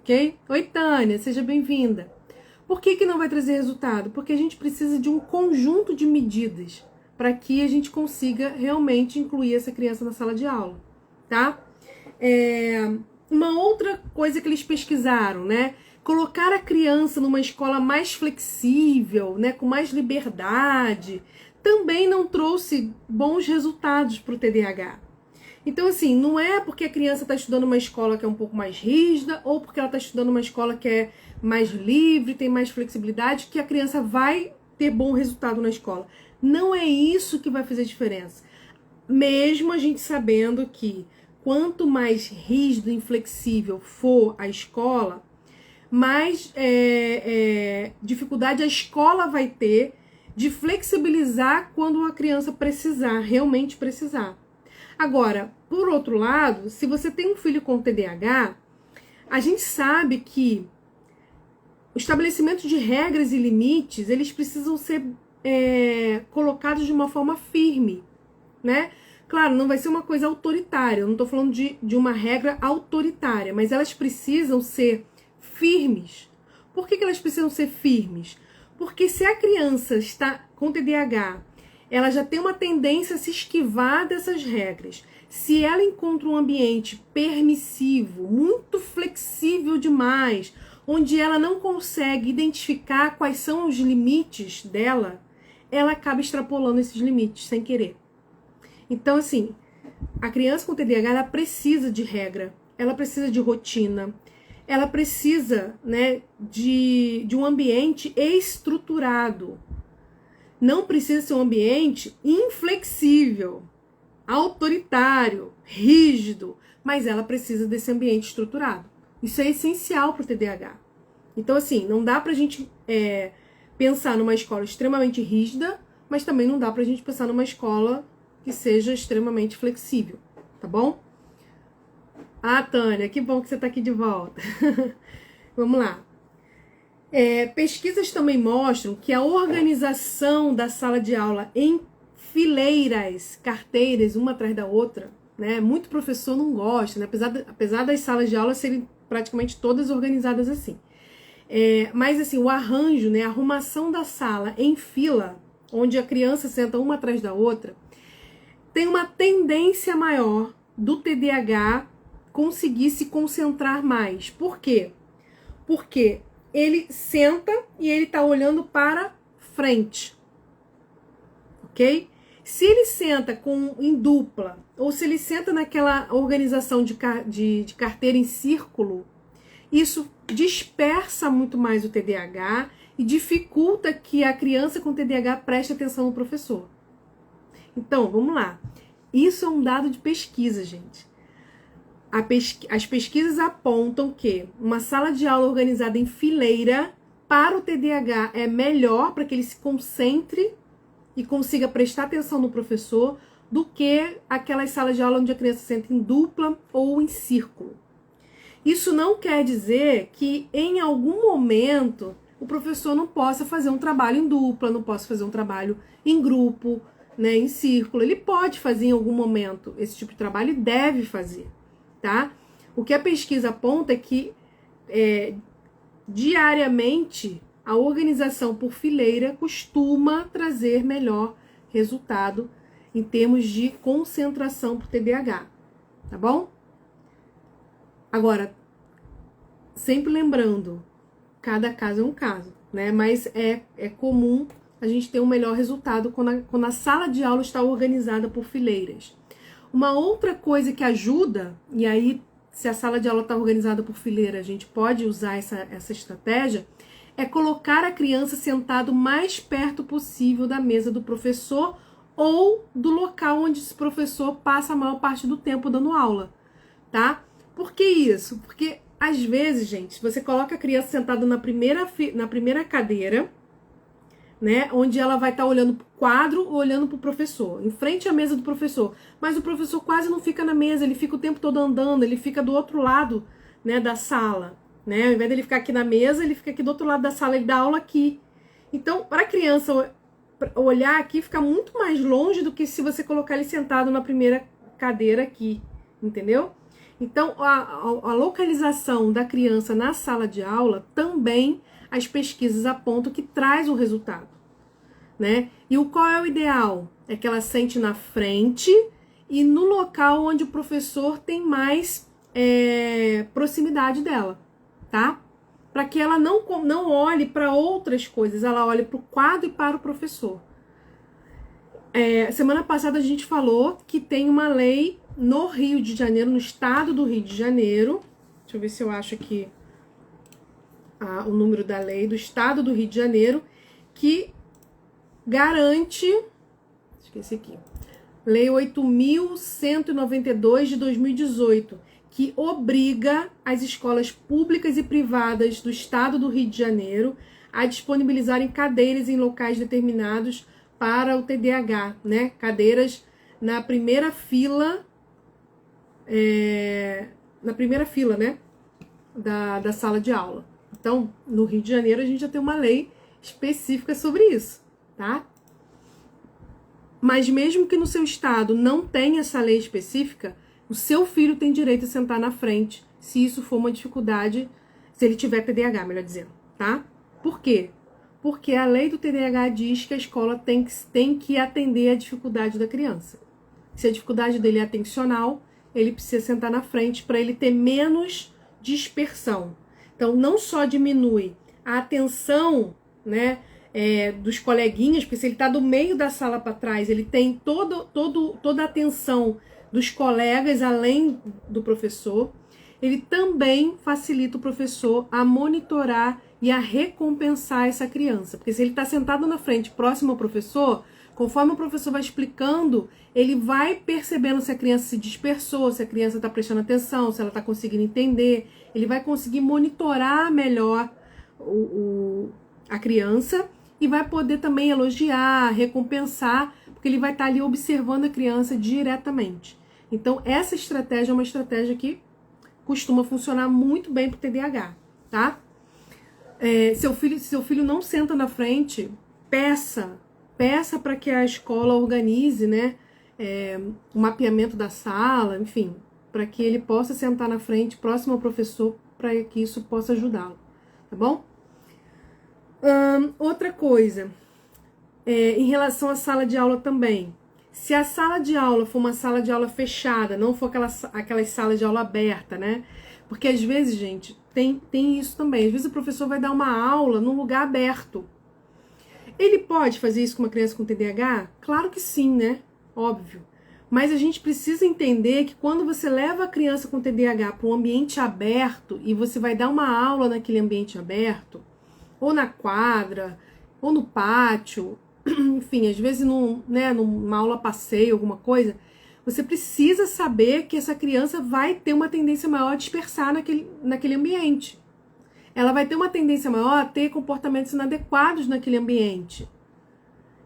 Ok? Oi, Tânia, seja bem-vinda. Por que não vai trazer resultado? Porque a gente precisa de um conjunto de medidas para que a gente consiga realmente incluir essa criança na sala de aula, tá? Uma outra coisa que eles pesquisaram, né? Colocar a criança numa escola mais flexível, né? Com mais liberdade, também não trouxe bons resultados para o TDAH. Então, assim, não é porque a criança está estudando uma escola que é um pouco mais rígida ou porque ela está estudando uma escola que é mais livre, tem mais flexibilidade, que a criança vai ter bom resultado na escola. Não é isso que vai fazer diferença. Mesmo a gente sabendo que quanto mais rígido e inflexível for a escola, mais dificuldade a escola vai ter de flexibilizar quando a criança precisar, realmente precisar. Agora, por outro lado, se você tem um filho com TDAH, a gente sabe que o estabelecimento de regras e limites, eles precisam ser colocados de uma forma firme, né? Claro, não vai ser uma coisa autoritária, eu não estou falando de uma regra autoritária, mas elas precisam ser firmes. Por que elas precisam ser firmes? Porque se a criança está com TDAH, ela já tem uma tendência a se esquivar dessas regras. Se ela encontra um ambiente permissivo, muito flexível demais, onde ela não consegue identificar quais são os limites dela, ela acaba extrapolando esses limites sem querer. Então, assim, a criança com TDAH, ela precisa de regra, ela precisa de rotina, ela precisa, né, de um ambiente estruturado. Não precisa ser um ambiente inflexível, autoritário, rígido, mas ela precisa desse ambiente estruturado. Isso é essencial para o TDAH. Então, assim, não dá pra gente pensar numa escola extremamente rígida, mas também não dá pra gente pensar numa escola que seja extremamente flexível, tá bom? Tânia, que bom que você tá aqui de volta. Vamos lá. Pesquisas também mostram que a organização da sala de aula em fileiras, carteiras, uma atrás da outra, né? Muito professor não gosta, né? Apesar das salas de aula serem praticamente todas organizadas assim. Mas assim, o arranjo, né, a arrumação da sala em fila, onde a criança senta uma atrás da outra, tem uma tendência maior do TDAH conseguir se concentrar mais. Por quê? Porque ele senta e ele está olhando para frente, ok? Se ele senta em dupla, ou se ele senta naquela organização de carteira em círculo, isso dispersa muito mais o TDAH e dificulta que a criança com TDAH preste atenção no professor. Então, vamos lá. Isso é um dado de pesquisa, gente. As pesquisas apontam que uma sala de aula organizada em fileira para o TDAH é melhor para que ele se concentre e consiga prestar atenção no professor do que aquelas salas de aula onde a criança senta em dupla ou em círculo. Isso não quer dizer que em algum momento o professor não possa fazer um trabalho em dupla, não possa fazer um trabalho em grupo, né, em círculo. Ele pode fazer em algum momento esse tipo de trabalho e deve fazer, tá? O que a pesquisa aponta é que diariamente a organização por fileira costuma trazer melhor resultado em termos de concentração para o TDAH, tá bom? Agora, sempre lembrando, cada caso é um caso, né? Mas é comum a gente ter um melhor resultado quando a sala de aula está organizada por fileiras. Uma outra coisa que ajuda, e aí se a sala de aula está organizada por fileira, a gente pode usar essa estratégia, é colocar a criança sentado mais perto possível da mesa do professor ou do local onde esse professor passa a maior parte do tempo dando aula, tá? Por que isso? Porque às vezes, gente, você coloca a criança sentada na primeira cadeira, né, onde ela vai estar olhando para o quadro ou olhando para o professor, em frente à mesa do professor. Mas o professor quase não fica na mesa, ele fica o tempo todo andando, ele fica do outro lado, né, da sala. Né? Ao invés dele ficar aqui na mesa, ele fica aqui do outro lado da sala, ele dá aula aqui. Então, para a criança olhar aqui, fica muito mais longe do que se você colocar ele sentado na primeira cadeira aqui, entendeu? Então, a localização da criança na sala de aula também as pesquisas apontam que traz um resultado, né? E qual é o ideal? É que ela sente na frente e no local onde o professor tem mais proximidade dela, tá? Para que ela não olhe para outras coisas, ela olhe para o quadro e para o professor. Semana passada a gente falou que tem uma lei no Rio de Janeiro, no estado do Rio de Janeiro. Deixa eu ver se eu acho aqui o número da lei do estado do Rio de Janeiro, que garante, esqueci aqui, Lei 8.192 de 2018, que obriga as escolas públicas e privadas do estado do Rio de Janeiro a disponibilizarem cadeiras em locais determinados para o TDAH, né? Cadeiras na primeira fila, né? Da sala de aula. Então, no Rio de Janeiro, a gente já tem uma lei específica sobre isso, tá? Mas mesmo que no seu estado não tenha essa lei específica, o seu filho tem direito a sentar na frente, se isso for uma dificuldade, se ele tiver TDAH, melhor dizendo, tá? Por quê? Porque a lei do TDAH diz que a escola tem que atender a dificuldade da criança. Se a dificuldade dele é atencional, ele precisa sentar na frente para ele ter menos dispersão. Então, não só diminui a atenção, né, dos coleguinhas, porque se ele está do meio da sala para trás, ele tem toda a atenção dos colegas, além do professor. Ele também facilita o professor a monitorar e a recompensar essa criança. Porque se ele está sentado na frente, próximo ao professor, conforme o professor vai explicando, ele vai percebendo se a criança se dispersou, se a criança está prestando atenção, se ela está conseguindo entender. Ele vai conseguir monitorar melhor a criança e vai poder também elogiar, recompensar, porque ele vai estar ali observando a criança diretamente. Então, essa estratégia é uma estratégia que costuma funcionar muito bem para o TDAH, tá? Seu filho não senta na frente, peça para que a escola organize, né, o mapeamento da sala, enfim, para que ele possa sentar na frente, próximo ao professor, para que isso possa ajudá-lo, tá bom? Outra coisa, em relação à sala de aula também. Se a sala de aula for uma sala de aula fechada, não for aquelas salas de aula aberta, né? Porque às vezes, gente, tem isso também. Às vezes o professor vai dar uma aula num lugar aberto. Ele pode fazer isso com uma criança com TDAH? Claro que sim, né? Óbvio. Mas a gente precisa entender que quando você leva a criança com TDAH para um ambiente aberto e você vai dar uma aula naquele ambiente aberto, ou na quadra, ou no pátio, enfim, às vezes numa aula passeio, alguma coisa, você precisa saber que essa criança vai ter uma tendência maior a dispersar naquele ambiente. Ela vai ter uma tendência maior a ter comportamentos inadequados naquele ambiente.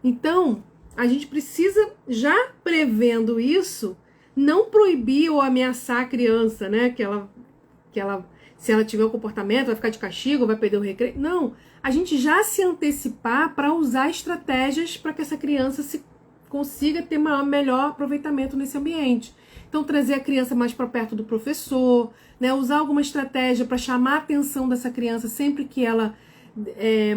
Então, a gente precisa, já prevendo isso, não proibir ou ameaçar a criança, né? Que ela, se ela tiver um comportamento, vai ficar de castigo, vai perder o recreio. Não, a gente já se antecipar para usar estratégias para que essa criança consiga ter melhor aproveitamento nesse ambiente. Então, trazer a criança mais para perto do professor, né? Usar alguma estratégia para chamar a atenção dessa criança sempre que ela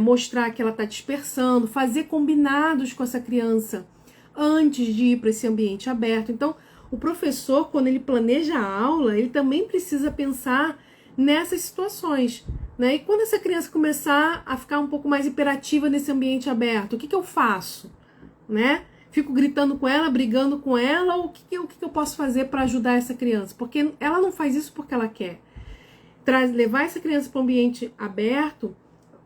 mostrar que ela está dispersando, fazer combinados com essa criança antes de ir para esse ambiente aberto. Então, o professor, quando ele planeja a aula, ele também precisa pensar nessas situações, né? E quando essa criança começar a ficar um pouco mais hiperativa nesse ambiente aberto, o que eu faço, né? Fico gritando com ela, brigando com ela, ou o que eu posso fazer para ajudar essa criança? Porque ela não faz isso porque ela quer. Levar essa criança para um ambiente aberto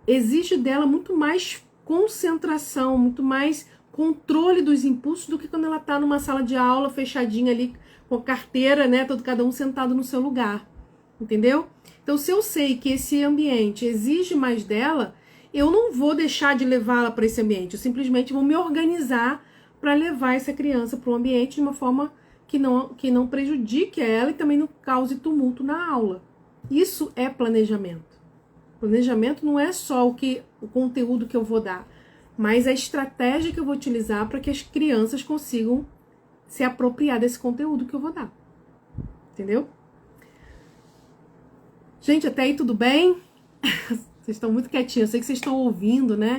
exige dela muito mais concentração, muito mais controle dos impulsos do que quando ela está numa sala de aula fechadinha ali com a carteira, né? Cada um sentado no seu lugar, entendeu? Então, se eu sei que esse ambiente exige mais dela, eu não vou deixar de levá-la para esse ambiente, eu simplesmente vou me organizar para levar essa criança para o ambiente de uma forma que não prejudique ela e também não cause tumulto na aula. Isso é planejamento. Planejamento não é só o conteúdo que eu vou dar, mas a estratégia que eu vou utilizar para que as crianças consigam se apropriar desse conteúdo que eu vou dar. Entendeu? Gente, até aí tudo bem? Vocês estão muito quietinhos, eu sei que vocês estão ouvindo, né?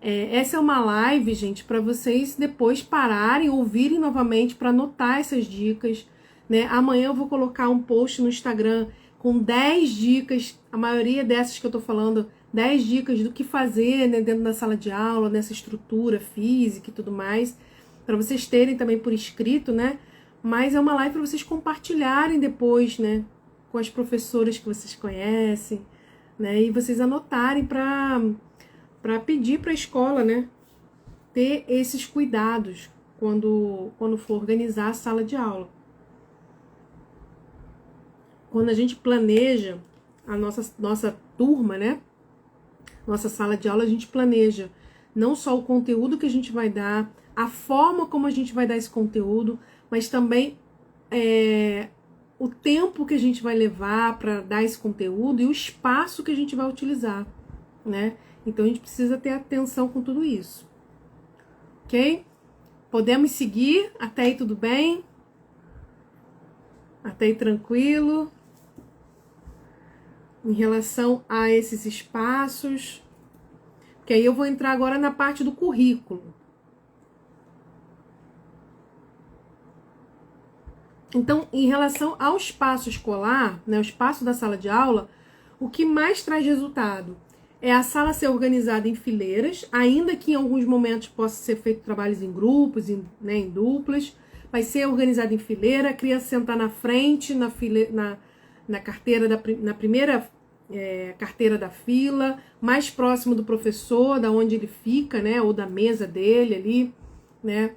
Essa é uma live, gente, para vocês depois pararem, ouvirem novamente para anotar essas dicas, né? Amanhã eu vou colocar um post no Instagram com 10 dicas, a maioria dessas que eu tô falando, 10 dicas do que fazer, né, dentro da sala de aula, nessa estrutura física e tudo mais, para vocês terem também por escrito, né? Mas é uma live para vocês compartilharem depois, né, com as professoras que vocês conhecem, né? E vocês anotarem para pedir para a escola, né, ter esses cuidados quando for organizar a sala de aula. Quando a gente planeja a nossa turma, né, nossa sala de aula, a gente planeja não só o conteúdo que a gente vai dar, a forma como a gente vai dar esse conteúdo, mas também o tempo que a gente vai levar para dar esse conteúdo e o espaço que a gente vai utilizar, né? Então, a gente precisa ter atenção com tudo isso. Ok? Podemos seguir? Até aí tudo bem? Até aí tranquilo? Em relação a esses espaços. Porque aí eu vou entrar agora na parte do currículo. Então, em relação ao espaço escolar, né, o espaço da sala de aula, o que mais traz resultado é a sala ser organizada em fileiras, ainda que em alguns momentos possa ser feito trabalhos em grupos, em duplas, vai ser organizada em fileira, a criança sentar na frente, na primeira carteira da fila, mais próximo do professor, da onde ele fica, né, ou da mesa dele ali, né,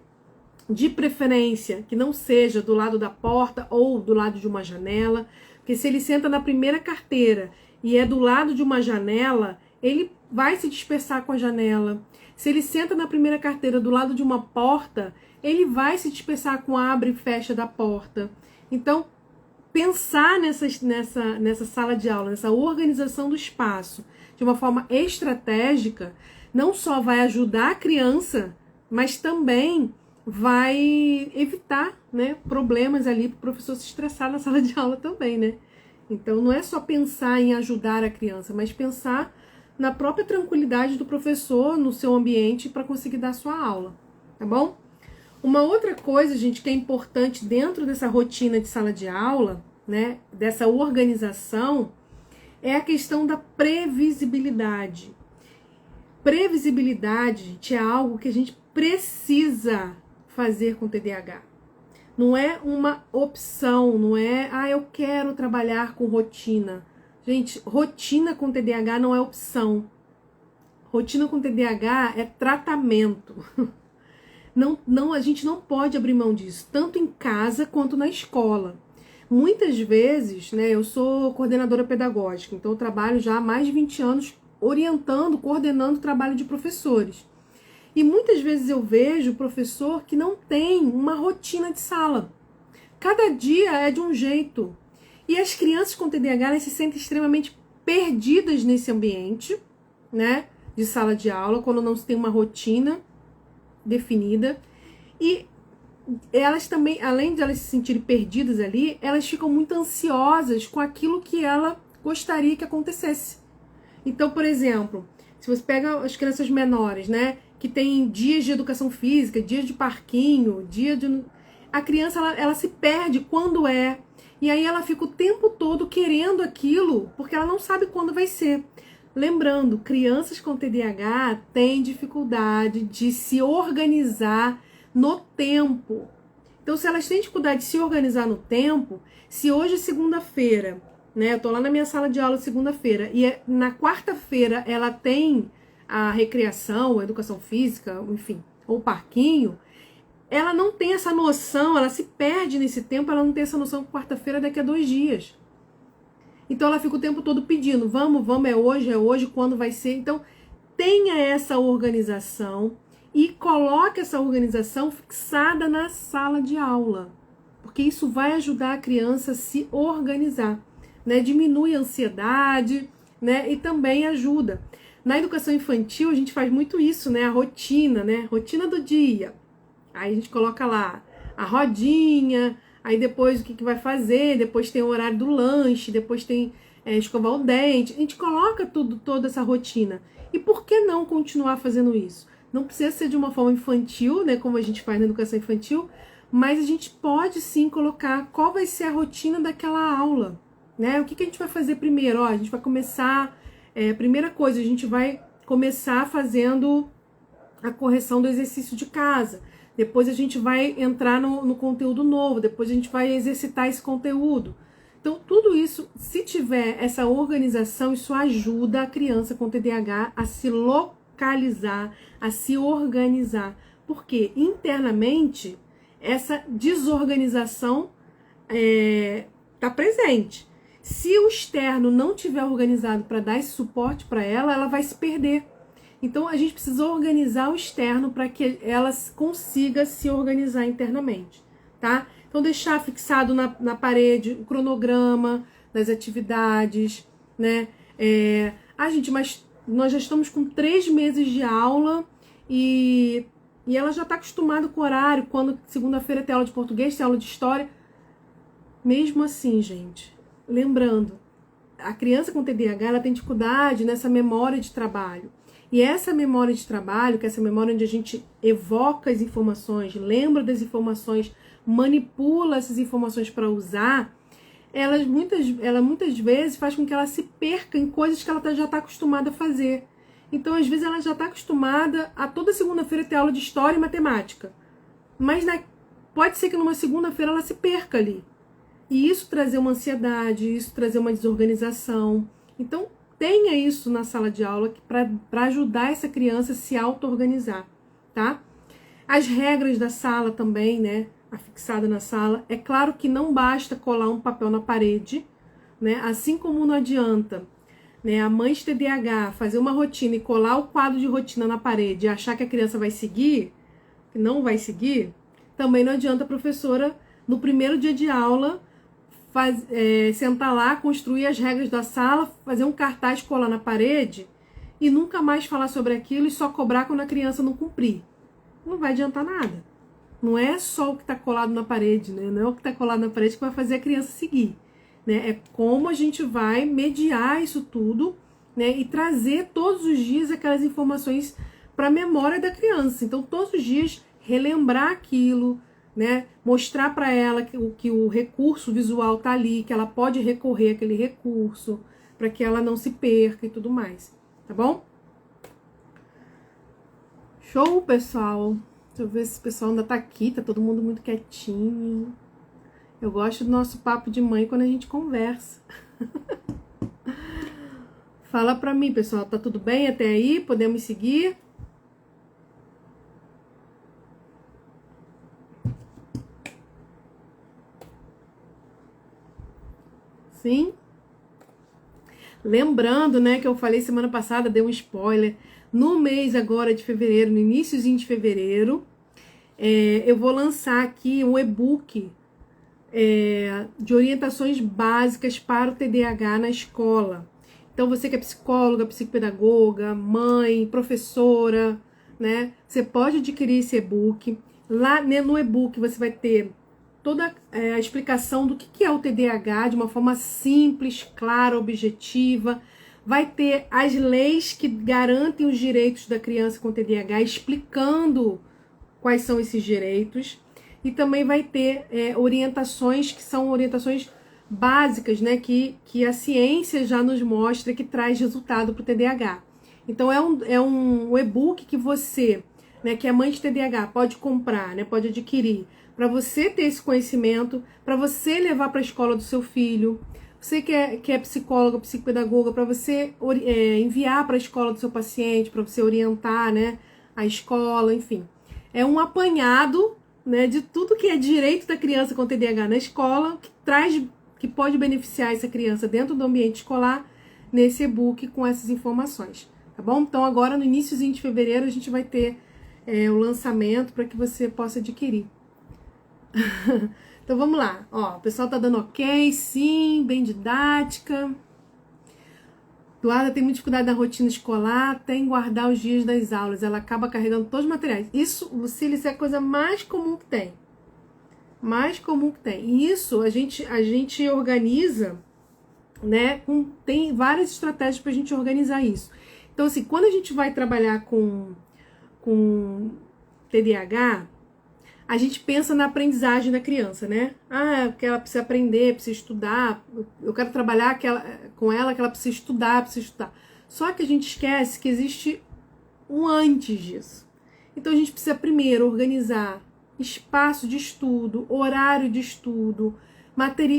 de preferência que não seja do lado da porta ou do lado de uma janela, porque se ele senta na primeira carteira e é do lado de uma janela, ele vai se dispersar com a janela. Se ele senta na primeira carteira do lado de uma porta, ele vai se dispersar com a abre e fecha da porta. Então, pensar nessa sala de aula, nessa organização do espaço, de uma forma estratégica, não só vai ajudar a criança, mas também vai evitar, né, problemas ali para o professor se estressar na sala de aula também, né? Então, não é só pensar em ajudar a criança, mas pensar na própria tranquilidade do professor, no seu ambiente, para conseguir dar a sua aula, tá bom? Uma outra coisa, gente, que é importante dentro dessa rotina de sala de aula, né, dessa organização, é a questão da previsibilidade. Previsibilidade, gente, é algo que a gente precisa fazer com TDAH. Não é uma opção, não é, eu quero trabalhar com rotina. Gente, rotina com TDAH não é opção. Rotina com TDAH é tratamento. Não, a gente não pode abrir mão disso, tanto em casa quanto na escola. Muitas vezes, né, eu sou coordenadora pedagógica, então eu trabalho já há mais de 20 anos orientando, coordenando o trabalho de professores. E muitas vezes eu vejo professor que não tem uma rotina de sala. Cada dia é de um jeito. E as crianças com TDAH, elas se sentem extremamente perdidas nesse ambiente, né, de sala de aula, quando não se tem uma rotina definida. E elas também, além de elas se sentirem perdidas ali, elas ficam muito ansiosas com aquilo que ela gostaria que acontecesse. Então, por exemplo, se você pega as crianças menores, né, que tem dias de educação física, dias de parquinho, a criança ela se perde quando é, e aí ela fica o tempo todo querendo aquilo, porque ela não sabe quando vai ser. Lembrando, crianças com TDAH têm dificuldade de se organizar no tempo. Então, se elas têm dificuldade de se organizar no tempo, se hoje é segunda-feira, né, eu tô lá na minha sala de aula segunda-feira, e na quarta-feira ela tem a recreação, a educação física, enfim, ou o parquinho, ela não tem essa noção, ela se perde nesse tempo, ela não tem essa noção que quarta-feira é daqui a 2 dias. Então ela fica o tempo todo pedindo, vamos, é hoje, quando vai ser? Então tenha essa organização e coloque essa organização fixada na sala de aula, porque isso vai ajudar a criança a se organizar, né? Diminui a ansiedade, né? E também ajuda. Na educação infantil a gente faz muito isso, né? A rotina, né? Rotina do dia. Aí a gente coloca lá a rodinha, aí depois o que vai fazer, depois tem o horário do lanche, depois tem escovar o dente. A gente coloca toda essa rotina. E por que não continuar fazendo isso? Não precisa ser de uma forma infantil, né, como a gente faz na educação infantil, mas a gente pode sim colocar qual vai ser a rotina daquela aula, né? O que a gente vai fazer primeiro? Ó, a gente vai começar, primeira coisa, a gente vai começar fazendo a correção do exercício de casa. Depois a gente vai entrar no conteúdo novo, depois a gente vai exercitar esse conteúdo. Então, tudo isso, se tiver essa organização, isso ajuda a criança com TDAH a se localizar, a se organizar. Porque internamente, essa desorganização está presente. Se o externo não tiver organizado para dar esse suporte para ela, ela vai se perder. Então, a gente precisa organizar o externo para que ela consiga se organizar internamente, tá? Então, deixar fixado na parede o cronograma das atividades, né? Gente, mas nós já estamos com 3 meses de aula e ela já está acostumada com o horário, quando segunda-feira tem aula de português, tem aula de história. Mesmo assim, gente, lembrando, a criança com TDAH, ela tem dificuldade nessa memória de trabalho. E essa memória de trabalho, que é essa memória onde a gente evoca as informações, lembra das informações, manipula essas informações para usar, ela muitas vezes faz com que ela se perca em coisas que ela já está acostumada a fazer. Então, às vezes, ela já está acostumada a toda segunda-feira ter aula de história e matemática. Mas pode ser que numa segunda-feira ela se perca ali. E isso trazer uma ansiedade, isso trazer uma desorganização. Então, tenha isso na sala de aula para ajudar essa criança a se auto-organizar, tá? As regras da sala também, né? Afixada na sala. É claro que não basta colar um papel na parede, né? Assim como não adianta, né, a mãe de TDAH fazer uma rotina e colar o quadro de rotina na parede e achar que a criança vai seguir, que não vai seguir, também não adianta a professora, no primeiro dia de aula, sentar lá, construir as regras da sala, fazer um cartaz, colar na parede e nunca mais falar sobre aquilo e só cobrar quando a criança não cumprir. Não vai adiantar nada. Não é só o que está colado na parede, né? Não é o que está colado na parede que vai fazer a criança seguir, né? É como a gente vai mediar isso tudo né? E trazer todos os dias aquelas informações para a memória da criança. Então, todos os dias relembrar aquilo, né? Mostrar para ela que o recurso visual tá ali, que ela pode recorrer àquele recurso, para que ela não se perca e tudo mais, tá bom? Show, pessoal! Deixa eu ver se o pessoal ainda tá aqui, tá todo mundo muito quietinho. Eu gosto do nosso papo de mãe quando a gente conversa. Fala pra mim, pessoal, tá tudo bem até aí? Podemos seguir? Sim? Lembrando, né, que eu falei semana passada, dei um spoiler. No mês agora de fevereiro, no iníciozinho de fevereiro, eu vou lançar aqui um e-book de orientações básicas para o TDAH na escola. Então, você que é psicóloga, psicopedagoga, mãe, professora, né? Você pode adquirir esse e-book. Lá no e-book você vai ter toda a explicação do que é o TDAH de uma forma simples, clara, objetiva. Vai ter as leis que garantem os direitos da criança com TDAH, explicando quais são esses direitos. E também vai ter orientações que são orientações básicas, né, que a ciência já nos mostra que traz resultado para o TDAH. Então, é um e-book que você, né, que é mãe de TDAH, pode comprar, né, pode adquirir, para você ter esse conhecimento, para você levar para a escola do seu filho. Você que é psicóloga, psicopedagoga, para você enviar para a escola do seu paciente, para você orientar, né, a escola, enfim. É um apanhado, né, de tudo que é direito da criança com TDAH na escola, que pode beneficiar essa criança dentro do ambiente escolar, nesse e-book com essas informações, tá bom? Então agora no iníciozinho de fevereiro a gente vai ter o lançamento para que você possa adquirir. Então vamos lá, ó, o pessoal tá dando ok, sim, bem didática. Eduarda tem muita dificuldade na rotina escolar, até em guardar os dias das aulas. Ela acaba carregando todos os materiais. Isso, Lucília, isso é a coisa mais comum que tem. Mais comum que tem. E isso a gente organiza, né? Tem várias estratégias para a gente organizar isso. Então, assim, quando a gente vai trabalhar com TDAH, a gente pensa na aprendizagem da criança, né? Ah, porque ela precisa aprender, precisa estudar. Eu quero trabalhar com ela que ela precisa estudar, Só que a gente esquece que existe um antes disso. Então a gente precisa primeiro organizar espaço de estudo, horário de estudo,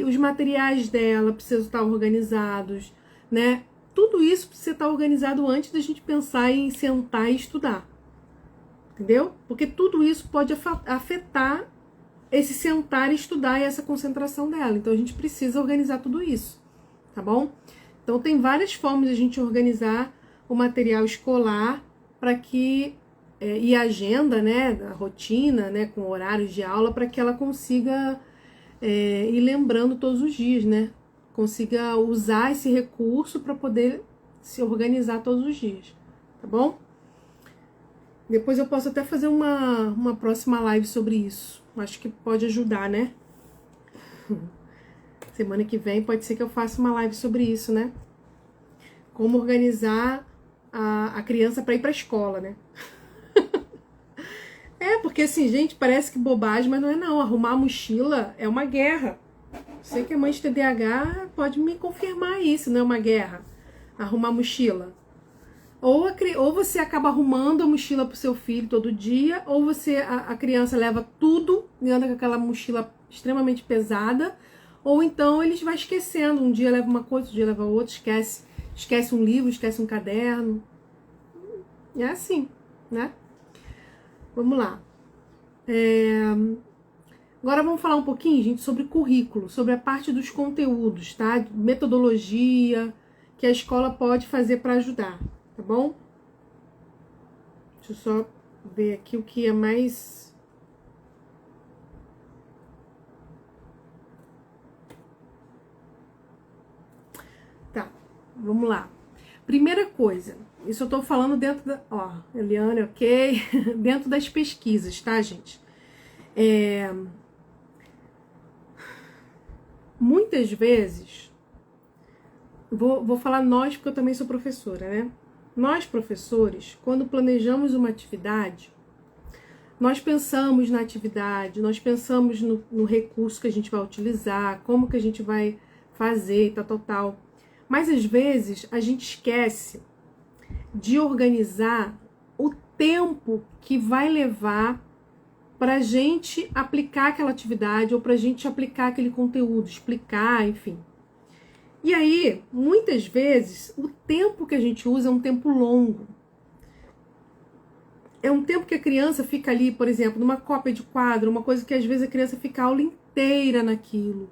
os materiais dela precisam estar organizados, né? Tudo isso precisa estar organizado antes da gente pensar em sentar e estudar. Entendeu? Porque tudo isso pode afetar esse sentar e estudar e essa concentração dela. Então a gente precisa organizar tudo isso, tá bom? Então tem várias formas de a gente organizar o material escolar para que e a agenda, né, a rotina, né, com horários de aula, para que ela consiga ir lembrando todos os dias, né? Consiga usar esse recurso para poder se organizar todos os dias, tá bom? Depois eu posso até fazer uma próxima live sobre isso. Acho que pode ajudar, né? Semana que vem pode ser que eu faça uma live sobre isso, né? Como organizar a criança para ir para a escola, né? Porque assim, gente, parece que bobagem, mas não é não. Arrumar a mochila é uma guerra. Você que é mãe de TDAH pode me confirmar isso, não é uma guerra? Arrumar a mochila. Ou você acaba arrumando a mochila pro seu filho todo dia, ou a criança leva tudo e anda com aquela mochila extremamente pesada, ou então eles vai esquecendo. Um dia leva uma coisa, outro dia leva outra, esquece um livro, esquece um caderno. É assim, né? Vamos lá. Agora vamos falar um pouquinho, gente, sobre currículo, sobre a parte dos conteúdos, tá? Metodologia que a escola pode fazer para ajudar. Tá bom? Deixa eu só ver aqui o que é mais... Tá, vamos lá. Primeira coisa, isso eu tô falando dentro da... Ó, Eliane, ok? Dentro das pesquisas, tá, gente? Muitas vezes, vou falar nós, porque eu também sou professora, né? Nós, professores, quando planejamos uma atividade, nós pensamos na atividade, nós pensamos no recurso que a gente vai utilizar, como que a gente vai fazer, tal. Mas, às vezes, a gente esquece de organizar o tempo que vai levar para a gente aplicar aquela atividade ou para a gente aplicar aquele conteúdo, explicar, enfim. E aí, muitas vezes, o tempo que a gente usa é um tempo longo. É um tempo que a criança fica ali, por exemplo, numa cópia de quadro, uma coisa que às vezes a criança fica a aula inteira naquilo.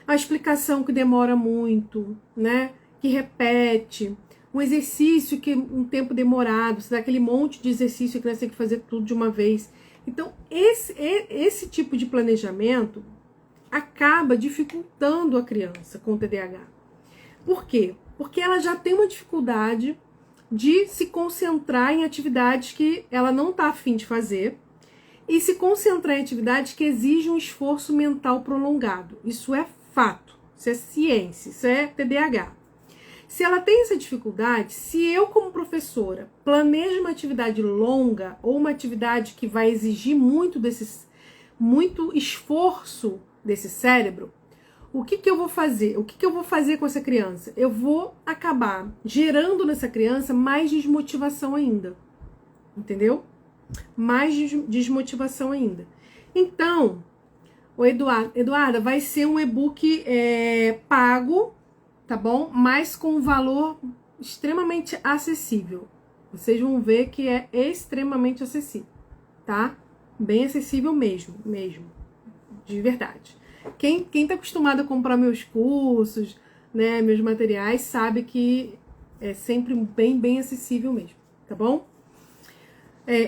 A explicação que demora muito, né? Que repete. Um exercício que um tempo demorado, você dá aquele monte de exercício e a criança tem que fazer tudo de uma vez. Então, esse tipo de planejamento acaba dificultando a criança com TDAH. Por quê? Porque ela já tem uma dificuldade de se concentrar em atividades que ela não está afim de fazer e se concentrar em atividades que exigem um esforço mental prolongado. Isso é fato, isso é ciência, isso é TDAH. Se ela tem essa dificuldade, se eu como professora planejo uma atividade longa ou uma atividade que vai exigir muito esforço desse cérebro, o que eu vou fazer? O que eu vou fazer com essa criança? Eu vou acabar gerando nessa criança mais desmotivação ainda. Entendeu? Mais desmotivação ainda. Então, o Eduarda, vai ser um e-book pago, tá bom? Mas com um valor extremamente acessível. Vocês vão ver que é extremamente acessível, tá? Bem acessível mesmo. De verdade. Quem tá acostumado a comprar meus cursos, né, meus materiais, sabe que é sempre bem acessível mesmo, tá bom?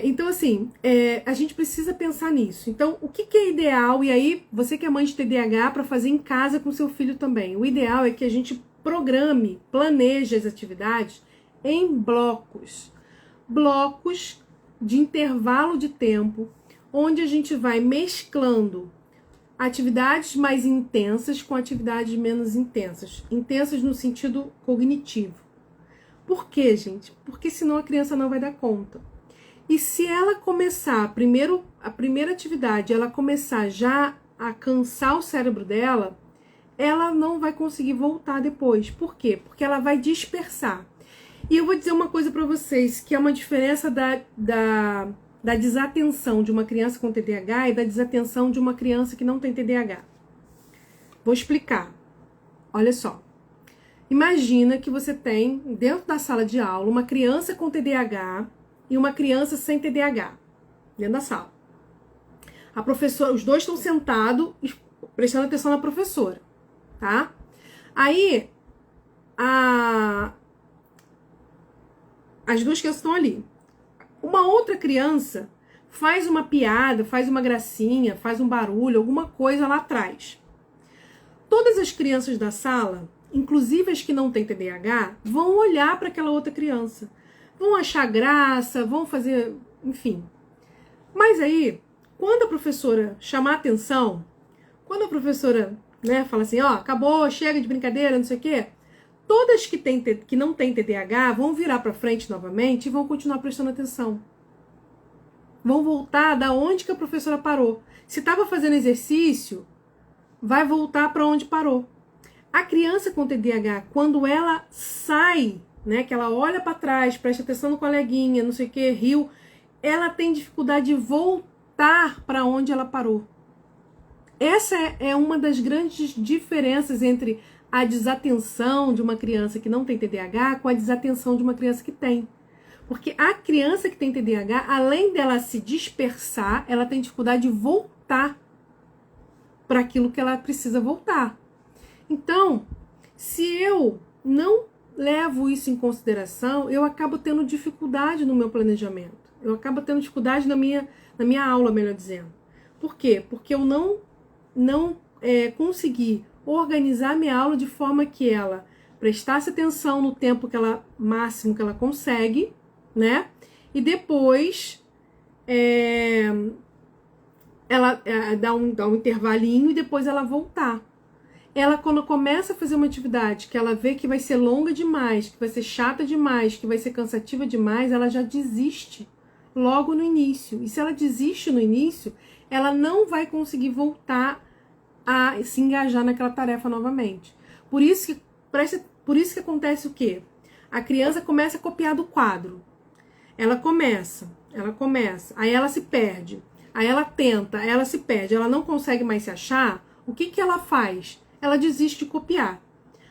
Então, assim, a gente precisa pensar nisso. Então, o que é ideal? E aí, você que é mãe de TDAH, para fazer em casa com seu filho também. O ideal é que a gente planeje as atividades em blocos. Blocos de intervalo de tempo, onde a gente vai mesclando atividades mais intensas com atividades menos intensas. Intensas no sentido cognitivo. Por quê, gente? Porque senão a criança não vai dar conta. E se ela começar, a primeira atividade, ela começar já a cansar o cérebro dela, ela não vai conseguir voltar depois. Por quê? Porque ela vai dispersar. E eu vou dizer uma coisa para vocês, que é uma diferença da desatenção de uma criança com TDAH e da desatenção de uma criança que não tem TDAH. Vou explicar. Olha só. Imagina que você tem, dentro da sala de aula, uma criança com TDAH e uma criança sem TDAH, dentro da sala. A professora, os dois estão sentados, prestando atenção na professora, tá? Aí, as duas crianças estão ali. Uma outra criança faz uma piada, faz uma gracinha, faz um barulho, alguma coisa lá atrás. Todas as crianças da sala, inclusive as que não têm TDAH, vão olhar para aquela outra criança. Vão achar graça, vão fazer, enfim. Mas aí, quando a professora chamar atenção, quando a professora, né, fala assim, ó, acabou, chega de brincadeira, não sei o quê, todas que não têm TDAH vão virar para frente novamente e vão continuar prestando atenção. Vão voltar da onde que a professora parou. Se estava fazendo exercício, vai voltar para onde parou. A criança com TDAH, quando ela sai, né, que ela olha para trás, presta atenção no coleguinha, não sei o que, riu, ela tem dificuldade de voltar para onde ela parou. Essa é uma das grandes diferenças entre a desatenção de uma criança que não tem TDAH com a desatenção de uma criança que tem. Porque a criança que tem TDAH, além dela se dispersar, ela tem dificuldade de voltar para aquilo que ela precisa voltar. Então, se eu não levo isso em consideração, eu acabo tendo dificuldade no meu planejamento. Eu acabo tendo dificuldade na minha aula, melhor dizendo. Por quê? Porque eu não consegui organizar minha aula de forma que ela prestasse atenção no tempo máximo que ela consegue, né? E depois ela dá um intervalinho e depois ela voltar. ela, quando começa a fazer uma atividade que ela vê que vai ser longa demais, que vai ser chata demais, que vai ser cansativa demais, ela já desiste logo no início. E se ela desiste no início, ela não vai conseguir voltar a se engajar naquela tarefa novamente. Por isso que acontece o quê? A criança começa a copiar do quadro. Ela começa, aí ela se perde, aí ela tenta, aí ela se perde, ela não consegue mais se achar. O que que ela faz? Ela desiste de copiar.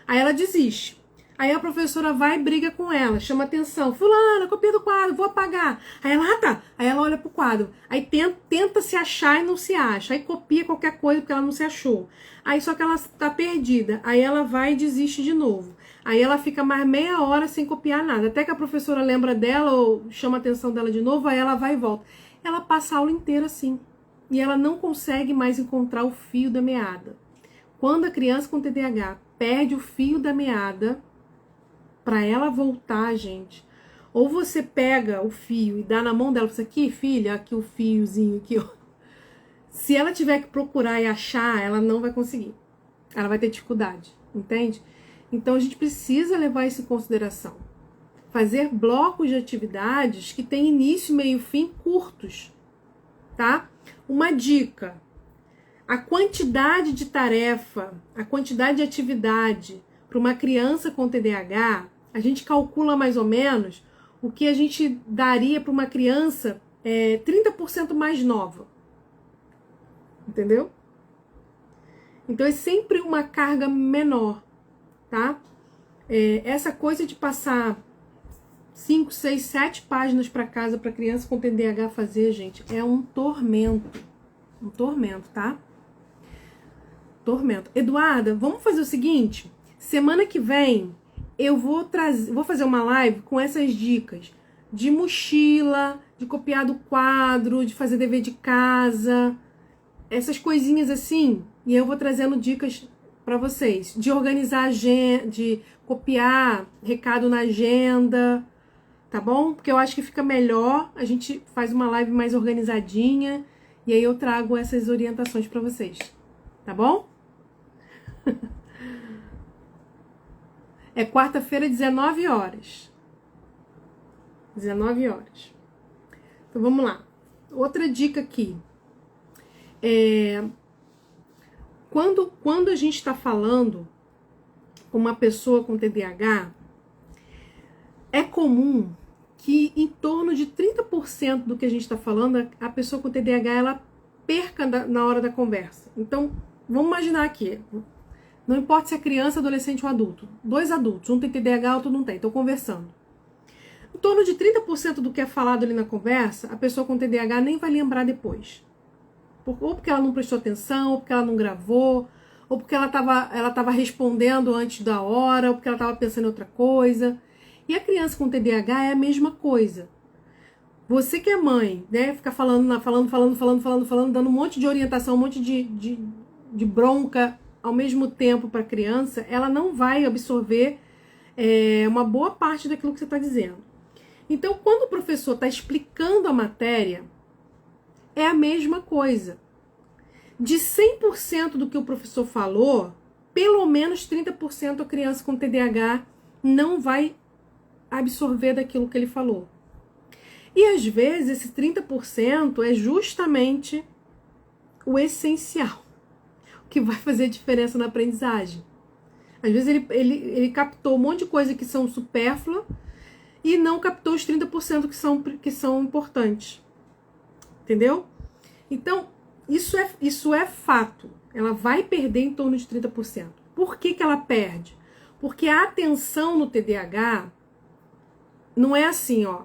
Aí ela desiste. Aí a professora vai e briga com ela, chama atenção. Fulana, copia do quadro, vou apagar. Aí ela, tá. Aí ela olha pro quadro. Aí tenta se achar e não se acha. Aí copia qualquer coisa porque ela não se achou. Aí só que ela tá perdida. Aí ela vai e desiste de novo. Aí ela fica mais meia hora sem copiar nada. Até que a professora lembra dela ou chama a atenção dela de novo, aí ela vai e volta. Ela passa a aula inteira assim. E ela não consegue mais encontrar o fio da meada. Quando a criança com TDAH perde o fio da meada, para ela voltar, gente, ou você pega o fio e dá na mão dela, aqui, filha, aqui o fiozinho, aqui, ó. Se ela tiver que procurar e achar, ela não vai conseguir. Ela vai ter dificuldade, entende? Então a gente precisa levar isso em consideração. Fazer blocos de atividades que têm início, meio e fim curtos, tá? Uma dica: a quantidade de tarefa, a quantidade de atividade para uma criança com TDAH, a gente calcula mais ou menos o que a gente daria para uma criança 30% mais nova. Entendeu? Então é sempre uma carga menor, tá? Essa coisa de passar 5, 6, 7 páginas para casa para criança com TDAH fazer, gente, é um tormento. Um tormento, tá? Tormento. Eduarda, vamos fazer o seguinte? Semana que vem eu vou fazer uma live com essas dicas de mochila, de copiar do quadro, de fazer dever de casa, essas coisinhas assim. E eu vou trazendo dicas para vocês de organizar agenda, de copiar recado na agenda, tá bom? Porque eu acho que fica melhor, a gente faz uma live mais organizadinha e aí eu trago essas orientações para vocês, tá bom? É quarta-feira, 19 horas. 19 horas. Então, vamos lá. Outra dica aqui. Quando a gente está falando com uma pessoa com TDAH, é comum que em torno de 30% do que a gente está falando, a pessoa com TDAH, ela perca na hora da conversa. Então, vamos imaginar aqui. Não importa se é criança, adolescente ou adulto. 2 adultos, um tem TDAH, outro não tem. Estão conversando. Em torno de 30% do que é falado ali na conversa, a pessoa com TDAH nem vai lembrar depois. Ou porque ela não prestou atenção, ou porque ela não gravou, ou porque ela estava respondendo antes da hora, ou porque ela estava pensando em outra coisa. E a criança com TDAH é a mesma coisa. Você que é mãe, né, fica falando, dando um monte de orientação, um monte de bronca ao mesmo tempo para a criança, ela não vai absorver uma boa parte daquilo que você está dizendo. Então, quando o professor está explicando a matéria, é a mesma coisa. De 100% do que o professor falou, pelo menos 30% a criança com TDAH não vai absorver daquilo que ele falou. E às vezes esse 30% é justamente o essencial, que vai fazer diferença na aprendizagem. Às vezes ele captou um monte de coisa que são supérflua e não captou os 30% que são importantes. Entendeu? Então, isso é fato. Ela vai perder em torno de 30%. Por que ela perde? Porque a atenção no TDAH não é assim, ó.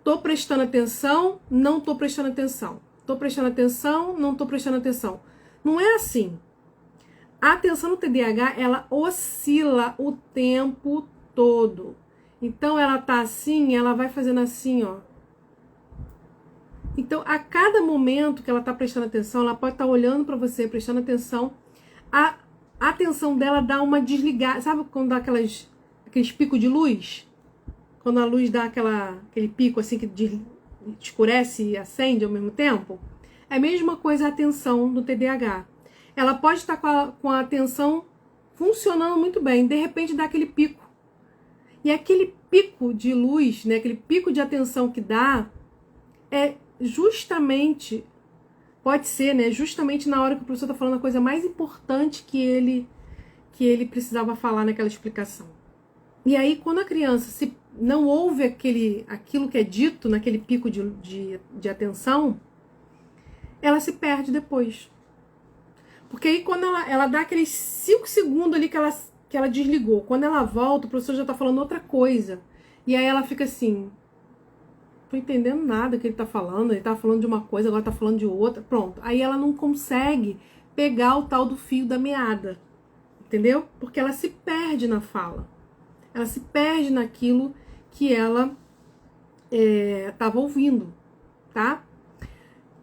Tô prestando atenção, não tô prestando atenção. Tô prestando atenção, não tô prestando atenção. Não é assim. A atenção no TDAH, ela oscila o tempo todo. Então, ela tá assim, ela vai fazendo assim, ó. Então, a cada momento que ela tá prestando atenção, ela pode estar olhando para você, prestando atenção. A atenção dela dá uma desligada. Sabe quando dá aqueles picos de luz? Quando a luz dá aquele pico assim que escurece e acende ao mesmo tempo? É a mesma coisa a atenção do TDAH. Ela pode estar com a atenção funcionando muito bem, de repente dá aquele pico. E aquele pico de luz, né, aquele pico de atenção que dá, é justamente, pode ser, né, justamente na hora que o professor está falando a coisa mais importante que ele precisava falar naquela explicação. E aí, quando a criança não ouve aquilo que é dito naquele pico de atenção, ela se perde depois. Porque aí, quando ela dá aqueles 5 segundos ali que ela desligou, quando ela volta, o professor já está falando outra coisa. E aí ela fica assim, não tô entendendo nada que ele tá falando, ele tá falando de uma coisa, agora tá falando de outra, pronto. Aí ela não consegue pegar o tal do fio da meada, entendeu? Porque ela se perde na fala. Ela se perde naquilo que ela estava ouvindo, tá?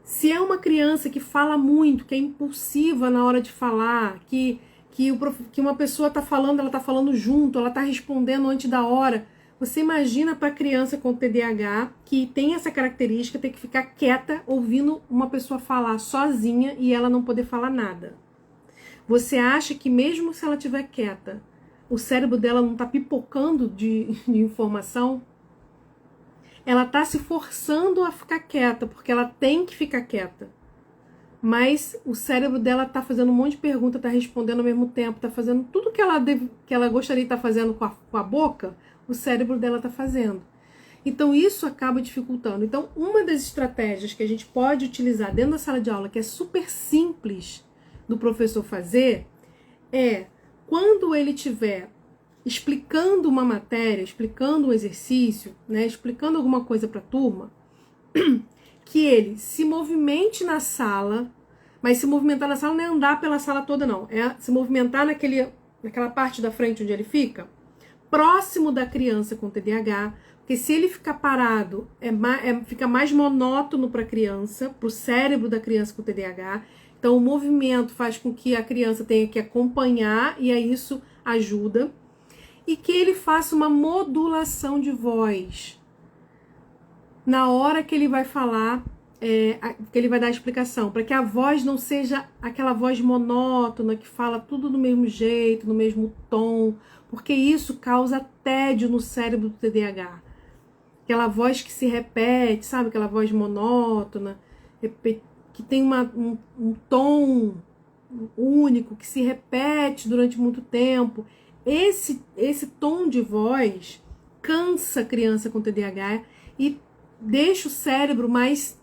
Se é uma criança que fala muito, que é impulsiva na hora de falar, que uma pessoa está falando, ela está falando junto, ela está respondendo antes da hora, você imagina para a criança com TDAH, que tem essa característica, ter que ficar quieta ouvindo uma pessoa falar sozinha e ela não poder falar nada. Você acha que mesmo se ela estiver quieta, o cérebro dela não está pipocando de informação? Ela está se forçando a ficar quieta, porque ela tem que ficar quieta. Mas o cérebro dela está fazendo um monte de perguntas, está respondendo ao mesmo tempo, está fazendo tudo que ela gostaria de estar fazendo com a boca, o cérebro dela está fazendo. Então isso acaba dificultando. Então uma das estratégias que a gente pode utilizar dentro da sala de aula, que é super simples do professor fazer, é quando ele estiver explicando uma matéria, explicando um exercício, né, explicando alguma coisa para a turma, que ele se movimente na sala, mas se movimentar na sala não é andar pela sala toda, não. É se movimentar naquela parte da frente onde ele fica, próximo da criança com TDAH, porque se ele ficar parado, fica mais monótono para a criança, para o cérebro da criança com TDAH. Então o movimento faz com que a criança tenha que acompanhar, e aí isso ajuda. E que ele faça uma modulação de voz na hora que ele vai falar, que ele vai dar a explicação, para que a voz não seja aquela voz monótona que fala tudo do mesmo jeito, no mesmo tom, porque isso causa tédio no cérebro do TDAH. Aquela voz que se repete, sabe? Aquela voz monótona, que tem um tom único, que se repete durante muito tempo. Esse tom de voz cansa a criança com TDAH e deixa o cérebro mais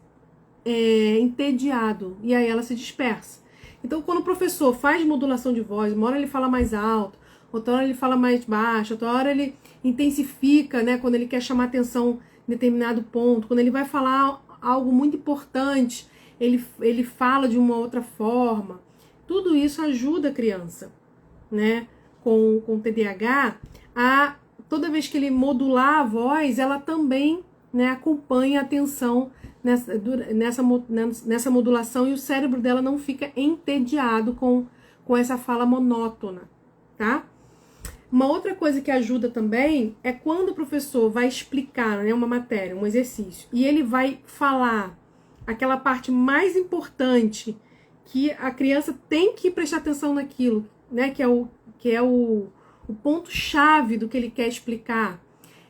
entediado, e aí ela se dispersa. Então, quando o professor faz modulação de voz, uma hora ele fala mais alto, outra hora ele fala mais baixo, outra hora ele intensifica, né, quando ele quer chamar atenção em determinado ponto, quando ele vai falar algo muito importante, ele fala de uma outra forma. Tudo isso ajuda a criança, né, com TDAH, toda vez que ele modular a voz, ela também, né, acompanha a atenção nessa modulação, e o cérebro dela não fica entediado com essa fala monótona, tá? Uma outra coisa que ajuda também é quando o professor vai explicar, né, uma matéria, um exercício, e ele vai falar aquela parte mais importante, que a criança tem que prestar atenção naquilo, né, que é o ponto-chave do que ele quer explicar.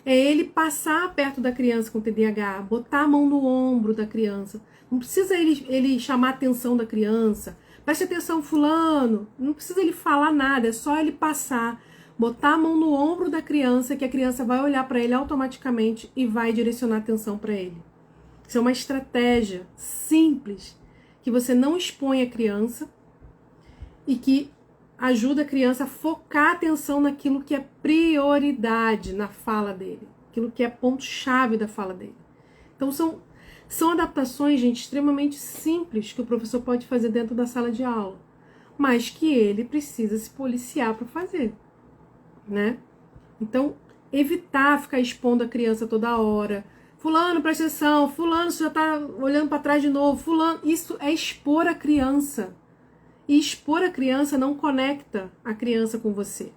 É ele passar perto da criança com TDAH, botar a mão no ombro da criança. Não precisa ele chamar a atenção da criança. Preste atenção, fulano. Não precisa ele falar nada, é só ele passar, botar a mão no ombro da criança, que a criança vai olhar para ele automaticamente e vai direcionar a atenção para ele. Isso é uma estratégia simples, que você não expõe a criança e que ajuda a criança a focar a atenção naquilo que é prioridade na fala dele, aquilo que é ponto-chave da fala dele. Então são adaptações, gente, extremamente simples que o professor pode fazer dentro da sala de aula, mas que ele precisa se policiar para fazer, né? Então, evitar ficar expondo a criança toda hora. Fulano, presta atenção, fulano, você já está olhando para trás de novo, fulano. Isso é expor a criança. E expor a criança não conecta a criança com você.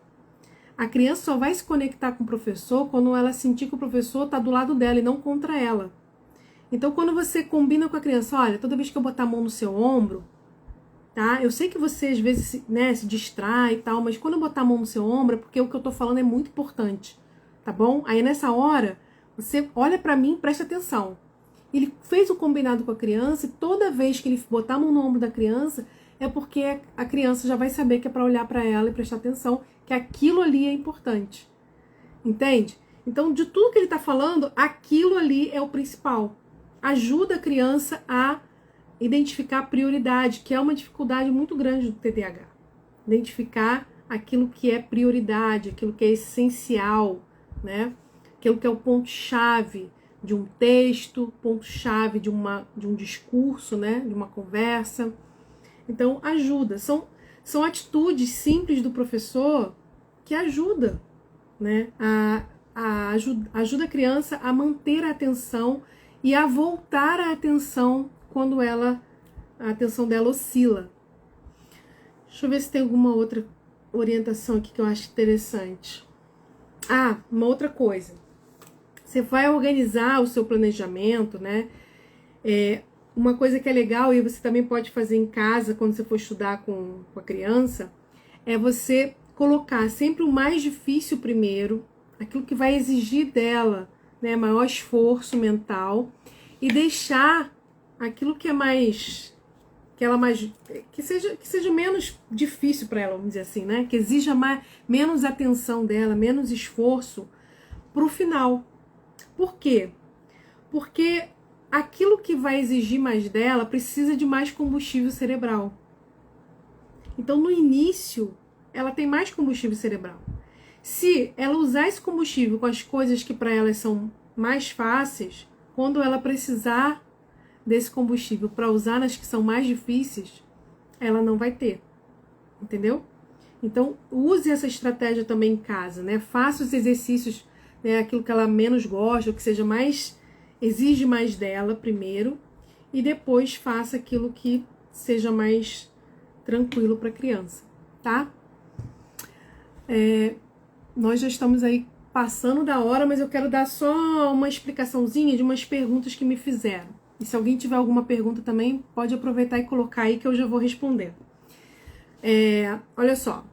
A criança só vai se conectar com o professor quando ela sentir que o professor está do lado dela e não contra ela. Então, quando você combina com a criança, olha, toda vez que eu botar a mão no seu ombro, tá? Eu sei que você às vezes, né, se distrai e tal, mas quando eu botar a mão no seu ombro é porque o que eu tô falando é muito importante, tá bom? Aí nessa hora, você olha pra mim e presta atenção. Ele fez o combinado com a criança e toda vez que ele botar a mão no ombro da criança é porque a criança já vai saber que é pra olhar pra ela e prestar atenção, que aquilo ali é importante. Entende? Então, de tudo que ele tá falando, aquilo ali é o principal. Ajuda a criança a identificar a prioridade, que é uma dificuldade muito grande do TDAH. Identificar aquilo que é prioridade, aquilo que é essencial, né? Aquilo que é o ponto-chave de um texto, ponto-chave de um discurso, né? De uma conversa. Então, ajuda. São atitudes simples do professor que ajuda, né? Ajuda a criança a manter a atenção e a voltar a atenção quando a atenção dela oscila. Deixa eu ver se tem alguma outra orientação aqui que eu acho interessante. Uma outra coisa. Você vai organizar o seu planejamento, né? Uma coisa que é legal e você também pode fazer em casa quando você for estudar com a criança, é você colocar sempre o mais difícil primeiro, aquilo que vai exigir dela, né, maior esforço mental, e deixar aquilo que é mais, que seja menos difícil para ela, vamos dizer assim, né, que exija menos atenção dela, menos esforço para o final. Por quê? Porque aquilo que vai exigir mais dela precisa de mais combustível cerebral. Então, no início, ela tem mais combustível cerebral. Se ela usar esse combustível com as coisas que para elas são mais fáceis, quando ela precisar desse combustível para usar nas que são mais difíceis, ela não vai ter. Entendeu? Então, use essa estratégia também em casa, né? Faça os exercícios, né, aquilo que ela menos gosta, o que seja mais, exige mais dela primeiro, e depois faça aquilo que seja mais tranquilo para a criança, tá? Nós já estamos aí passando da hora, mas eu quero dar só uma explicaçãozinha de umas perguntas que me fizeram. E se alguém tiver alguma pergunta também, pode aproveitar e colocar aí que eu já vou responder. Olha só.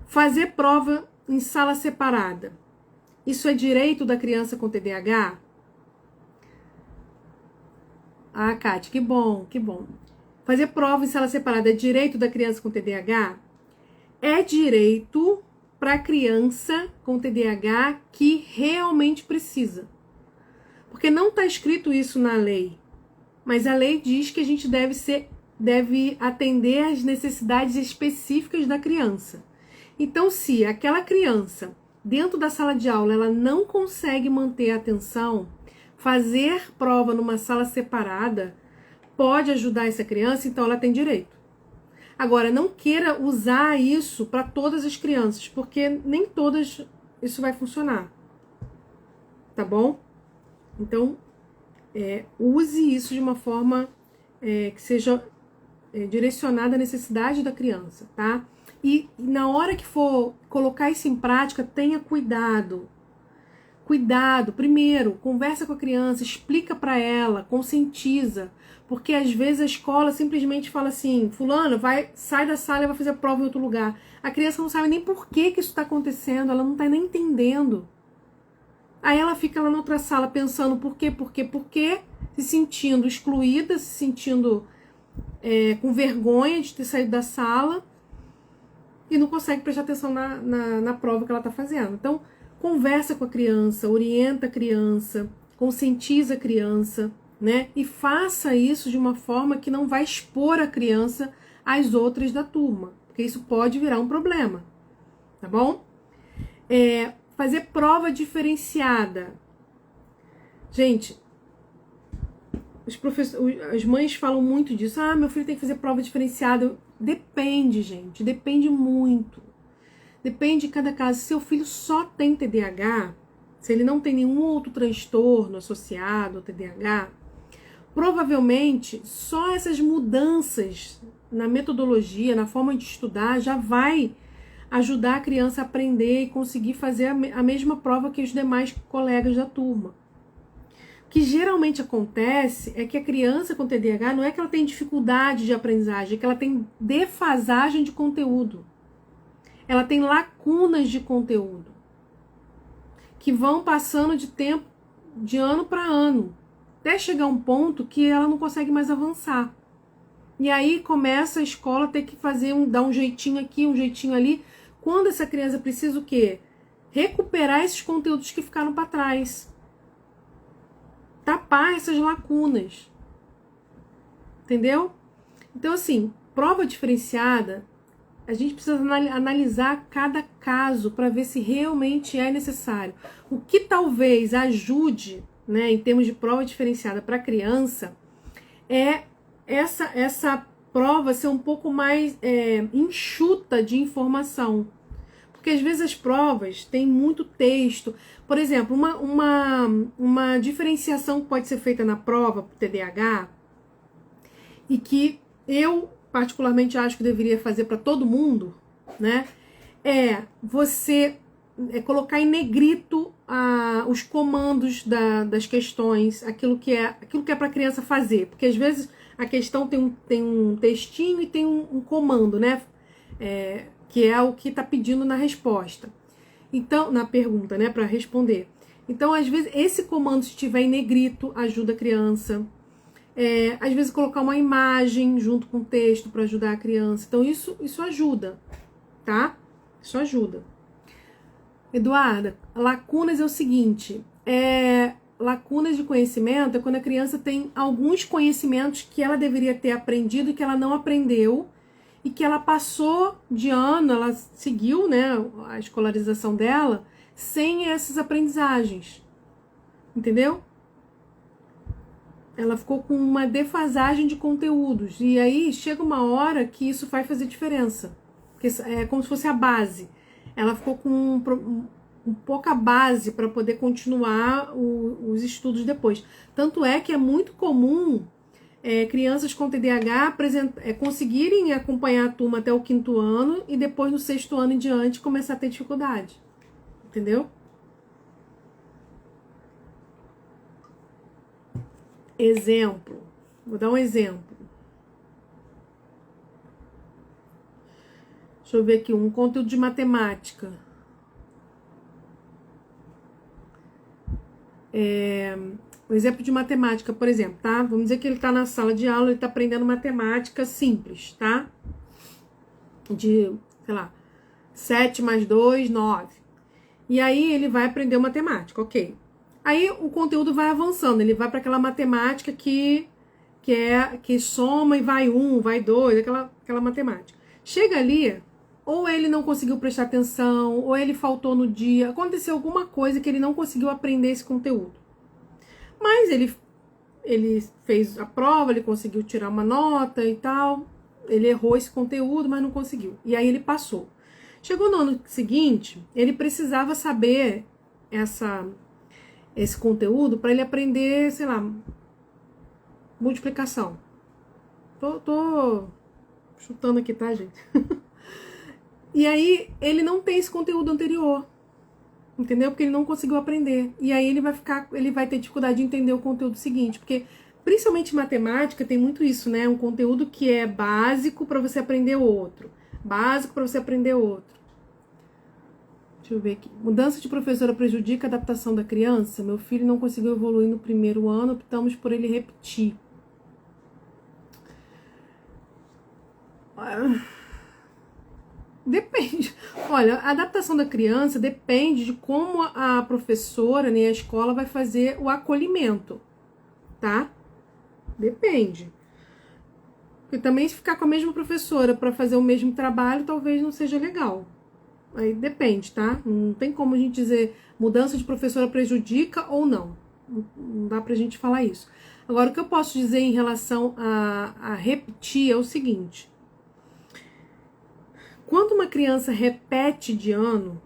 Fazer prova em sala separada. Isso é direito da criança com TDAH? Kátia, que bom, que bom. Fazer prova em sala separada é direito da criança com TDAH? É direito para a criança com TDAH que realmente precisa. Porque não está escrito isso na lei. Mas a lei diz que a gente deve atender às necessidades específicas da criança. Então, se aquela criança, dentro da sala de aula, ela não consegue manter a atenção, fazer prova numa sala separada pode ajudar essa criança, então ela tem direito. Agora, não queira usar isso para todas as crianças, porque nem todas isso vai funcionar. Tá bom? Então, use isso de uma forma que seja direcionada à necessidade da criança, tá? E na hora que for colocar isso em prática, tenha cuidado. Cuidado, primeiro, conversa com a criança, explica para ela, conscientiza. Porque às vezes a escola simplesmente fala assim, fulano, sai da sala e vai fazer a prova em outro lugar. A criança não sabe nem por que isso está acontecendo, ela não está nem entendendo. Aí ela fica lá na outra sala pensando por quê, se sentindo excluída, se sentindo com vergonha de ter saído da sala e não consegue prestar atenção na prova que ela está fazendo. Então, conversa com a criança, orienta a criança, conscientiza a criança, né? E faça isso de uma forma que não vai expor a criança às outras da turma, porque isso pode virar um problema, tá bom? Fazer prova diferenciada. Gente, as mães falam muito disso. Meu filho tem que fazer prova diferenciada. Depende, gente, depende muito. Depende de cada caso. Se seu filho só tem TDAH, se ele não tem nenhum outro transtorno associado ao TDAH, provavelmente só essas mudanças na metodologia, na forma de estudar, já vai ajudar a criança a aprender e conseguir fazer a mesma prova que os demais colegas da turma. O que geralmente acontece é que a criança com TDAH não é que ela tem dificuldade de aprendizagem, é que ela tem defasagem de conteúdo. Ela tem lacunas de conteúdo que vão passando de tempo, de ano para ano, até chegar um ponto que ela não consegue mais avançar. E aí começa a escola a ter que dar um jeitinho aqui, um jeitinho ali, quando essa criança precisa o quê? Recuperar esses conteúdos que ficaram para trás. Tapar essas lacunas. Entendeu? Então, assim, prova diferenciada, a gente precisa analisar cada caso para ver se realmente é necessário. O que talvez ajude, né, em termos de prova diferenciada para a criança, é essa prova ser um pouco mais enxuta de informação. Porque às vezes as provas têm muito texto. Por exemplo, uma diferenciação que pode ser feita na prova para o TDAH, e que eu particularmente acho que deveria fazer para todo mundo, né? Você colocar em negrito os comandos das questões, aquilo que é para a criança fazer. Porque às vezes a questão tem um textinho e tem um comando, né? Que é o que está pedindo na resposta. Então, na pergunta, né? Para responder. Então, às vezes, esse comando, se estiver em negrito, ajuda a criança. Às vezes colocar uma imagem junto com o texto para ajudar a criança. Então isso ajuda, tá? Isso ajuda. Eduarda, lacunas é o seguinte, lacunas de conhecimento é quando a criança tem alguns conhecimentos que ela deveria ter aprendido e que ela não aprendeu e que ela passou de ano, ela seguiu, né, a escolarização dela sem essas aprendizagens, entendeu? Ela ficou com uma defasagem de conteúdos. E aí chega uma hora que isso vai fazer diferença. Porque é como se fosse a base. Ela ficou com pouca base para poder continuar os estudos depois. Tanto é que é muito comum crianças com TDAH conseguirem acompanhar a turma até o 5º ano e depois no 6º ano em diante começar a ter dificuldade. Entendeu? Exemplo, vou dar um exemplo. Deixa eu ver aqui, um conteúdo de matemática. Um exemplo de matemática, por exemplo, tá? Vamos dizer que ele tá na sala de aula, ele tá aprendendo matemática simples, tá? De, sei lá, 7 mais 2, 9. E aí ele vai aprender matemática, ok. Aí o conteúdo vai avançando, ele vai para aquela matemática que soma e vai 1, vai 2, aquela matemática. Chega ali, ou ele não conseguiu prestar atenção, ou ele faltou no dia, aconteceu alguma coisa que ele não conseguiu aprender esse conteúdo. Mas ele fez a prova, ele conseguiu tirar uma nota e tal, ele errou esse conteúdo, mas não conseguiu. E aí ele passou. Chegou no ano seguinte, ele precisava saber esse conteúdo para ele aprender, sei lá, multiplicação. Tô chutando aqui, tá, gente? E aí ele não tem esse conteúdo anterior, entendeu? Porque ele não conseguiu aprender. E aí ele vai ter dificuldade de entender o conteúdo seguinte, porque principalmente matemática tem muito isso, né? Um conteúdo que é básico para você aprender outro, básico para você aprender outro. Deixa eu ver aqui. Mudança de professora prejudica a adaptação da criança? Meu filho não conseguiu evoluir no 1º ano, optamos por ele repetir. Depende. Olha, a adaptação da criança depende de como a professora, né, a escola vai fazer o acolhimento, tá? Depende. Porque também se ficar com a mesma professora para fazer o mesmo trabalho, talvez não seja legal. Aí depende, tá? Não tem como a gente dizer mudança de professora prejudica ou não. Não dá pra gente falar isso. Agora, o que eu posso dizer em relação a repetir é o seguinte. Quando uma criança repete de ano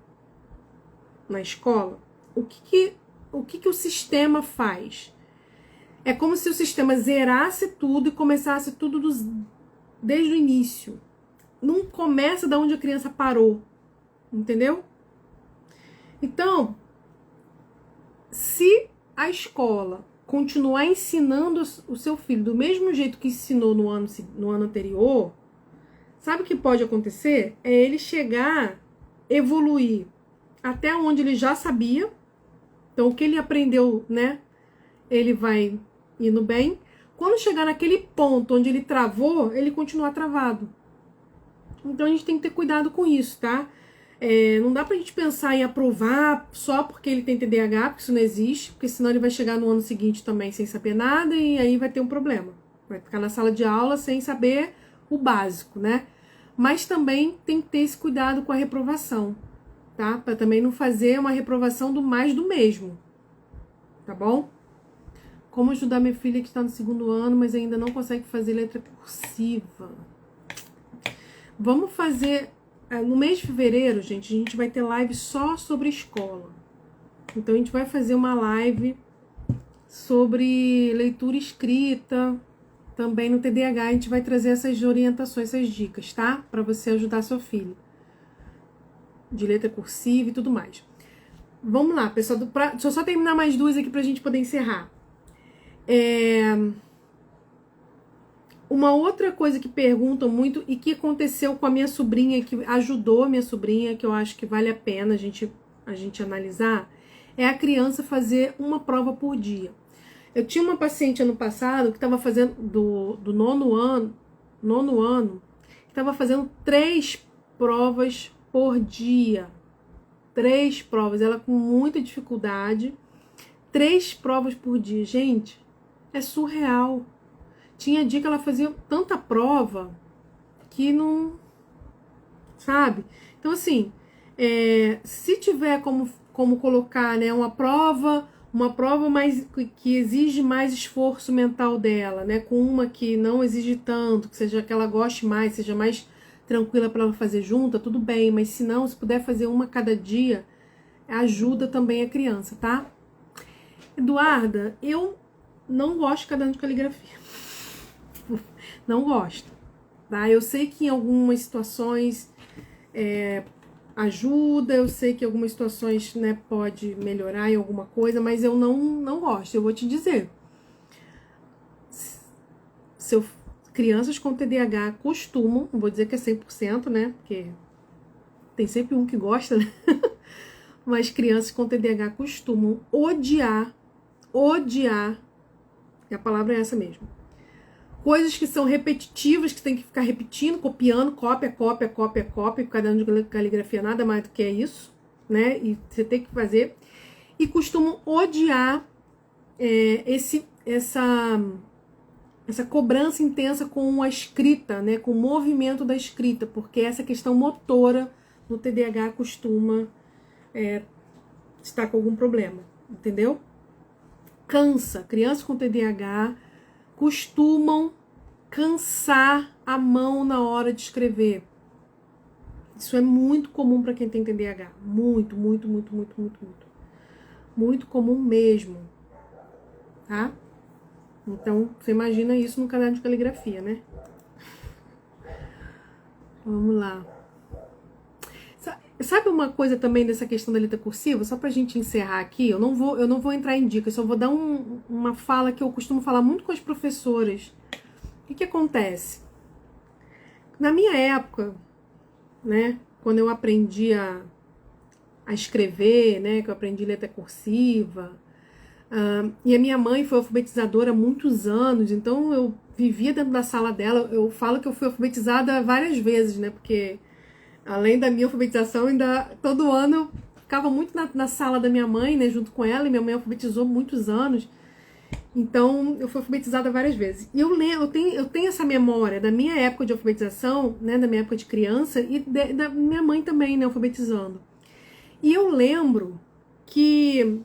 na escola, o que o sistema faz? É como se o sistema zerasse tudo e começasse tudo desde o início. Não começa da onde a criança parou. Entendeu? Então, se a escola continuar ensinando o seu filho do mesmo jeito que ensinou no ano anterior, sabe o que pode acontecer? É ele chegar, evoluir até onde ele já sabia. Então, o que ele aprendeu, né? Ele vai indo bem. Quando chegar naquele ponto onde ele travou, ele continuar travado. Então, a gente tem que ter cuidado com isso, tá? Não dá pra gente pensar em aprovar só porque ele tem TDAH, porque isso não existe, porque senão ele vai chegar no ano seguinte também sem saber nada e aí vai ter um problema. Vai ficar na sala de aula sem saber o básico, né? Mas também tem que ter esse cuidado com a reprovação, tá? Pra também não fazer uma reprovação do mais do mesmo, tá bom? Como ajudar minha filha que está no 2º ano, mas ainda não consegue fazer letra cursiva? Vamos fazer... No mês de fevereiro, gente, a gente vai ter live só sobre escola. Então, a gente vai fazer uma live sobre leitura escrita, também no TDAH. A gente vai trazer essas orientações, essas dicas, tá? Para você ajudar seu filho. De letra cursiva e tudo mais. Vamos lá, pessoal. Deixa eu só terminar mais 2 aqui pra gente poder encerrar. Uma outra coisa que perguntam muito e que aconteceu com a minha sobrinha, que ajudou a minha sobrinha, que eu acho que vale a pena a gente analisar, é a criança fazer uma prova por dia. Eu tinha uma paciente ano passado que estava fazendo do nono ano, que estava fazendo 3 provas por dia. 3 provas, ela com muita dificuldade. 3 provas por dia, gente, é surreal. Tinha dia que ela fazia tanta prova que não... Sabe? Então, assim, se tiver como colocar, né, uma prova mais, que exige mais esforço mental dela, né, com uma que não exige tanto, que seja que ela goste mais, seja mais tranquila para ela fazer junta, tudo bem. Mas se não, se puder fazer uma cada dia, ajuda também a criança, tá? Eduarda, eu não gosto de caderno de caligrafia. Não gosto, tá? Eu sei que em algumas situações ajuda, eu sei que em algumas situações, né, pode melhorar em alguma coisa, mas eu não gosto. Eu vou te dizer, crianças com TDAH costumam, não vou dizer que é 100%, né, porque tem sempre um que gosta, né? Mas crianças com TDAH costumam odiar, e a palavra é essa mesmo, coisas que são repetitivas, que tem que ficar repetindo, copiando, cópia, o caderno de caligrafia nada mais do que é isso, né? E você tem que fazer. E costumam odiar essa cobrança intensa com a escrita, né? Com o movimento da escrita, porque essa questão motora no TDAH costuma estar com algum problema, entendeu? Cansa. Crianças com TDAH costumam cansar a mão na hora de escrever. Isso é muito comum para quem tem TDAH. Muito comum mesmo. Tá? Então, você imagina isso no caderno de caligrafia, né? Vamos lá. Sabe uma coisa também dessa questão da letra cursiva? Só pra gente encerrar aqui, eu não vou entrar em dicas, só vou dar uma fala que eu costumo falar muito com as professoras. O que acontece? Na minha época, né, quando eu aprendi a escrever, né, que eu aprendi letra cursiva, e a minha mãe foi alfabetizadora há muitos anos, então eu vivia dentro da sala dela. Eu falo que eu fui alfabetizada várias vezes, né, porque além da minha alfabetização, ainda todo ano eu ficava muito na sala da minha mãe, né, junto com ela, e minha mãe alfabetizou muitos anos. Então, eu fui alfabetizada várias vezes. E eu tenho essa memória da minha época de alfabetização, né, da minha época de criança, e da minha mãe também, né, alfabetizando. E eu lembro que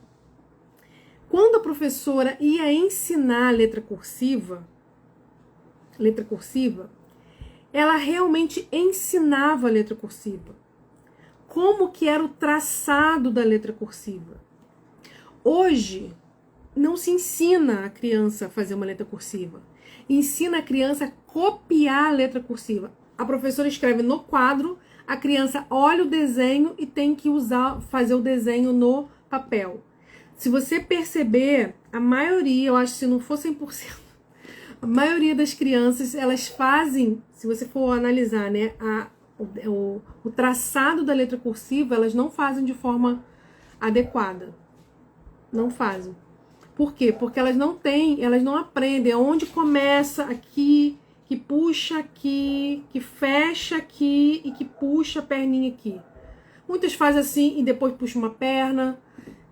quando a professora ia ensinar letra cursiva, ela realmente ensinava a letra cursiva. Como que era o traçado da letra cursiva. Hoje, não se ensina a criança a fazer uma letra cursiva. Ensina a criança a copiar a letra cursiva. A professora escreve no quadro, a criança olha o desenho e tem que fazer o desenho no papel. Se você perceber, a maioria, eu acho que se não for 100%, a maioria das crianças, elas fazem, se você for analisar, né, o traçado da letra cursiva, elas não fazem de forma adequada. Não fazem. Por quê? Porque elas não aprendem onde começa aqui, que puxa aqui, que fecha aqui e que puxa a perninha aqui. Muitas fazem assim e depois puxa uma perna,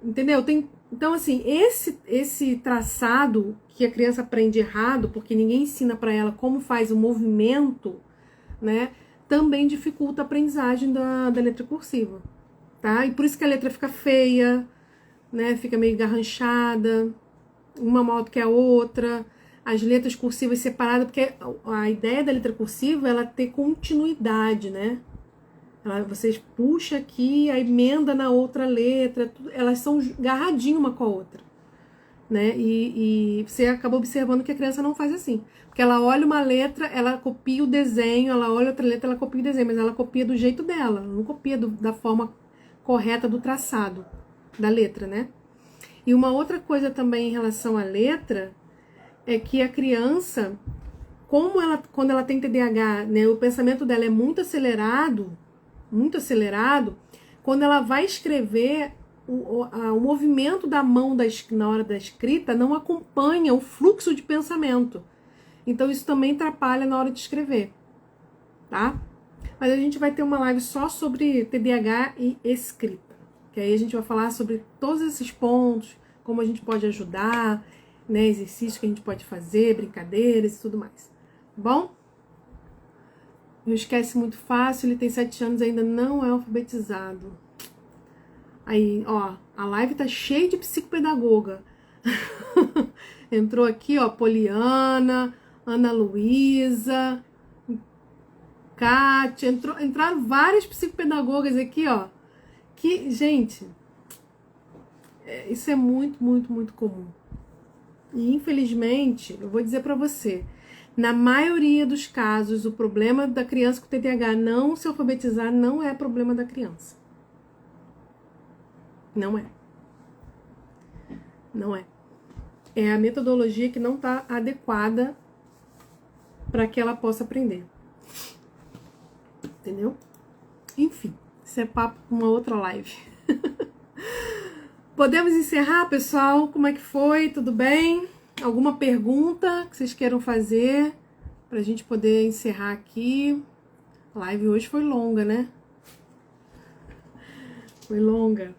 entendeu? Então, assim, esse traçado que a criança aprende errado, porque ninguém ensina para ela como faz o movimento, né, também dificulta a aprendizagem da letra cursiva, tá? E por isso que a letra fica feia, né, fica meio garranchada, uma maior do que a outra, as letras cursivas separadas, porque a ideia da letra cursiva é ela ter continuidade, né? Vocês puxam aqui, a emenda na outra letra, elas são garradinhas uma com a outra, né? E você acaba observando que a criança não faz assim, porque ela olha uma letra, ela copia o desenho, ela olha outra letra, ela copia o desenho, mas ela copia do jeito dela, não copia da forma correta do traçado da letra, né? E uma outra coisa também em relação à letra é que a criança, quando ela tem TDAH, né, o pensamento dela é muito acelerado, quando ela vai escrever, o movimento da mão na hora da escrita não acompanha o fluxo de pensamento. Então isso também atrapalha na hora de escrever, tá? Mas a gente vai ter uma live só sobre TDAH e escrita, que aí a gente vai falar sobre todos esses pontos, como a gente pode ajudar, né, exercícios que a gente pode fazer, brincadeiras e tudo mais. Bom? Não esquece muito fácil, ele tem 7 anos e ainda não é alfabetizado. Aí, ó, a live tá cheia de psicopedagoga. Entrou aqui, ó, Poliana, Ana Luísa, Kátia, entraram várias psicopedagogas aqui, ó. Que, gente, isso é muito, muito, muito comum. E, infelizmente, eu vou dizer pra você, na maioria dos casos, o problema da criança com TDAH não se alfabetizar não é problema da criança. Não é. Não é. É a metodologia que não está adequada para que ela possa aprender. Entendeu? Enfim, isso é papo com uma outra live. Podemos encerrar, pessoal? Como é que foi? Tudo bem? Alguma pergunta que vocês queiram fazer para a gente poder encerrar aqui? A live hoje foi longa, né? Foi longa.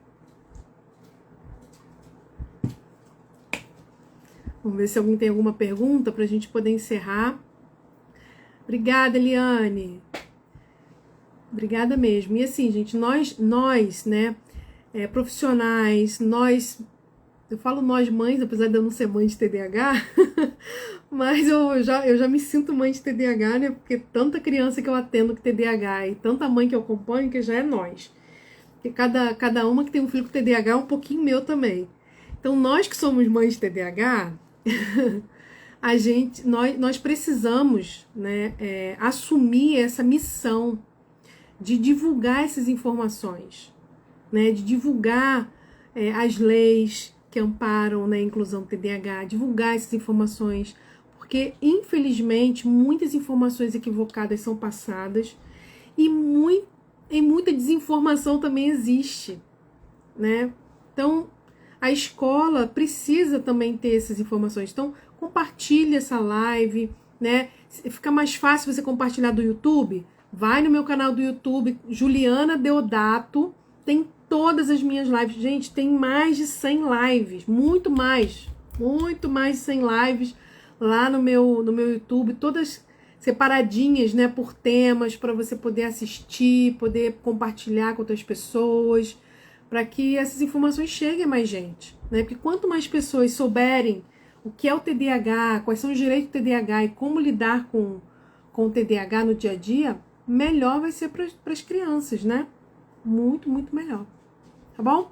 Vamos ver se alguém tem alguma pergunta para a gente poder encerrar. Obrigada, Eliane. Obrigada mesmo. E assim, gente, nós né, profissionais, eu falo nós mães, apesar de eu não ser mãe de TDAH, mas eu já me sinto mãe de TDAH, né, porque tanta criança que eu atendo com TDAH e tanta mãe que eu acompanho que já é nós. Porque cada uma que tem um filho com TDAH é um pouquinho meu também. Então, nós que somos mães de TDAH, nós precisamos, né, assumir essa missão de divulgar essas informações, né, de divulgar as leis que amparam, né, a inclusão do TDAH, divulgar essas informações, porque infelizmente muitas informações equivocadas são passadas e muita desinformação também existe, né? Então a escola precisa também ter essas informações. Então compartilhe essa live, né? Fica mais fácil você compartilhar do YouTube. Vai no meu canal do YouTube, Juliana Deodato, tem todas as minhas lives. Gente, tem mais de 100 lives, muito mais de 100 lives lá no meu YouTube, todas separadinhas, né, por temas, para você poder assistir, poder compartilhar com outras pessoas, para que essas informações cheguem a mais gente, né? Porque quanto mais pessoas souberem o que é o TDAH, quais são os direitos do TDAH e como lidar com o TDAH no dia a dia, melhor vai ser para as crianças, né? Muito, muito melhor. Tá bom?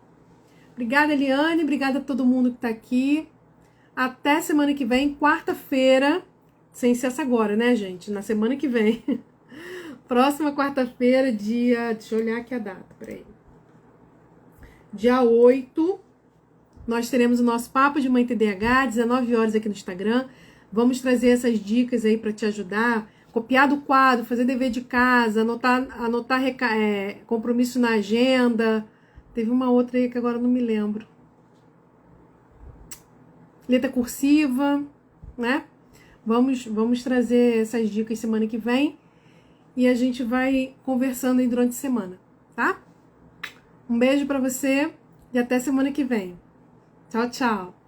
Obrigada, Eliane. Obrigada a todo mundo que tá aqui. Até semana que vem, quarta-feira. Sem ser essa agora, né, gente? Na semana que vem. Próxima quarta-feira, dia... Deixa eu olhar aqui a data, peraí. Dia 8 nós teremos o nosso Papo de Mãe TDAH, 19 horas aqui no Instagram. Vamos trazer essas dicas aí para te ajudar. Copiar do quadro, fazer dever de casa, anotar compromisso na agenda. Teve uma outra aí que agora eu não me lembro. Letra cursiva, né? Vamos trazer essas dicas semana que vem. E a gente vai conversando aí durante a semana, tá? Um beijo para você e até semana que vem. Tchau, tchau.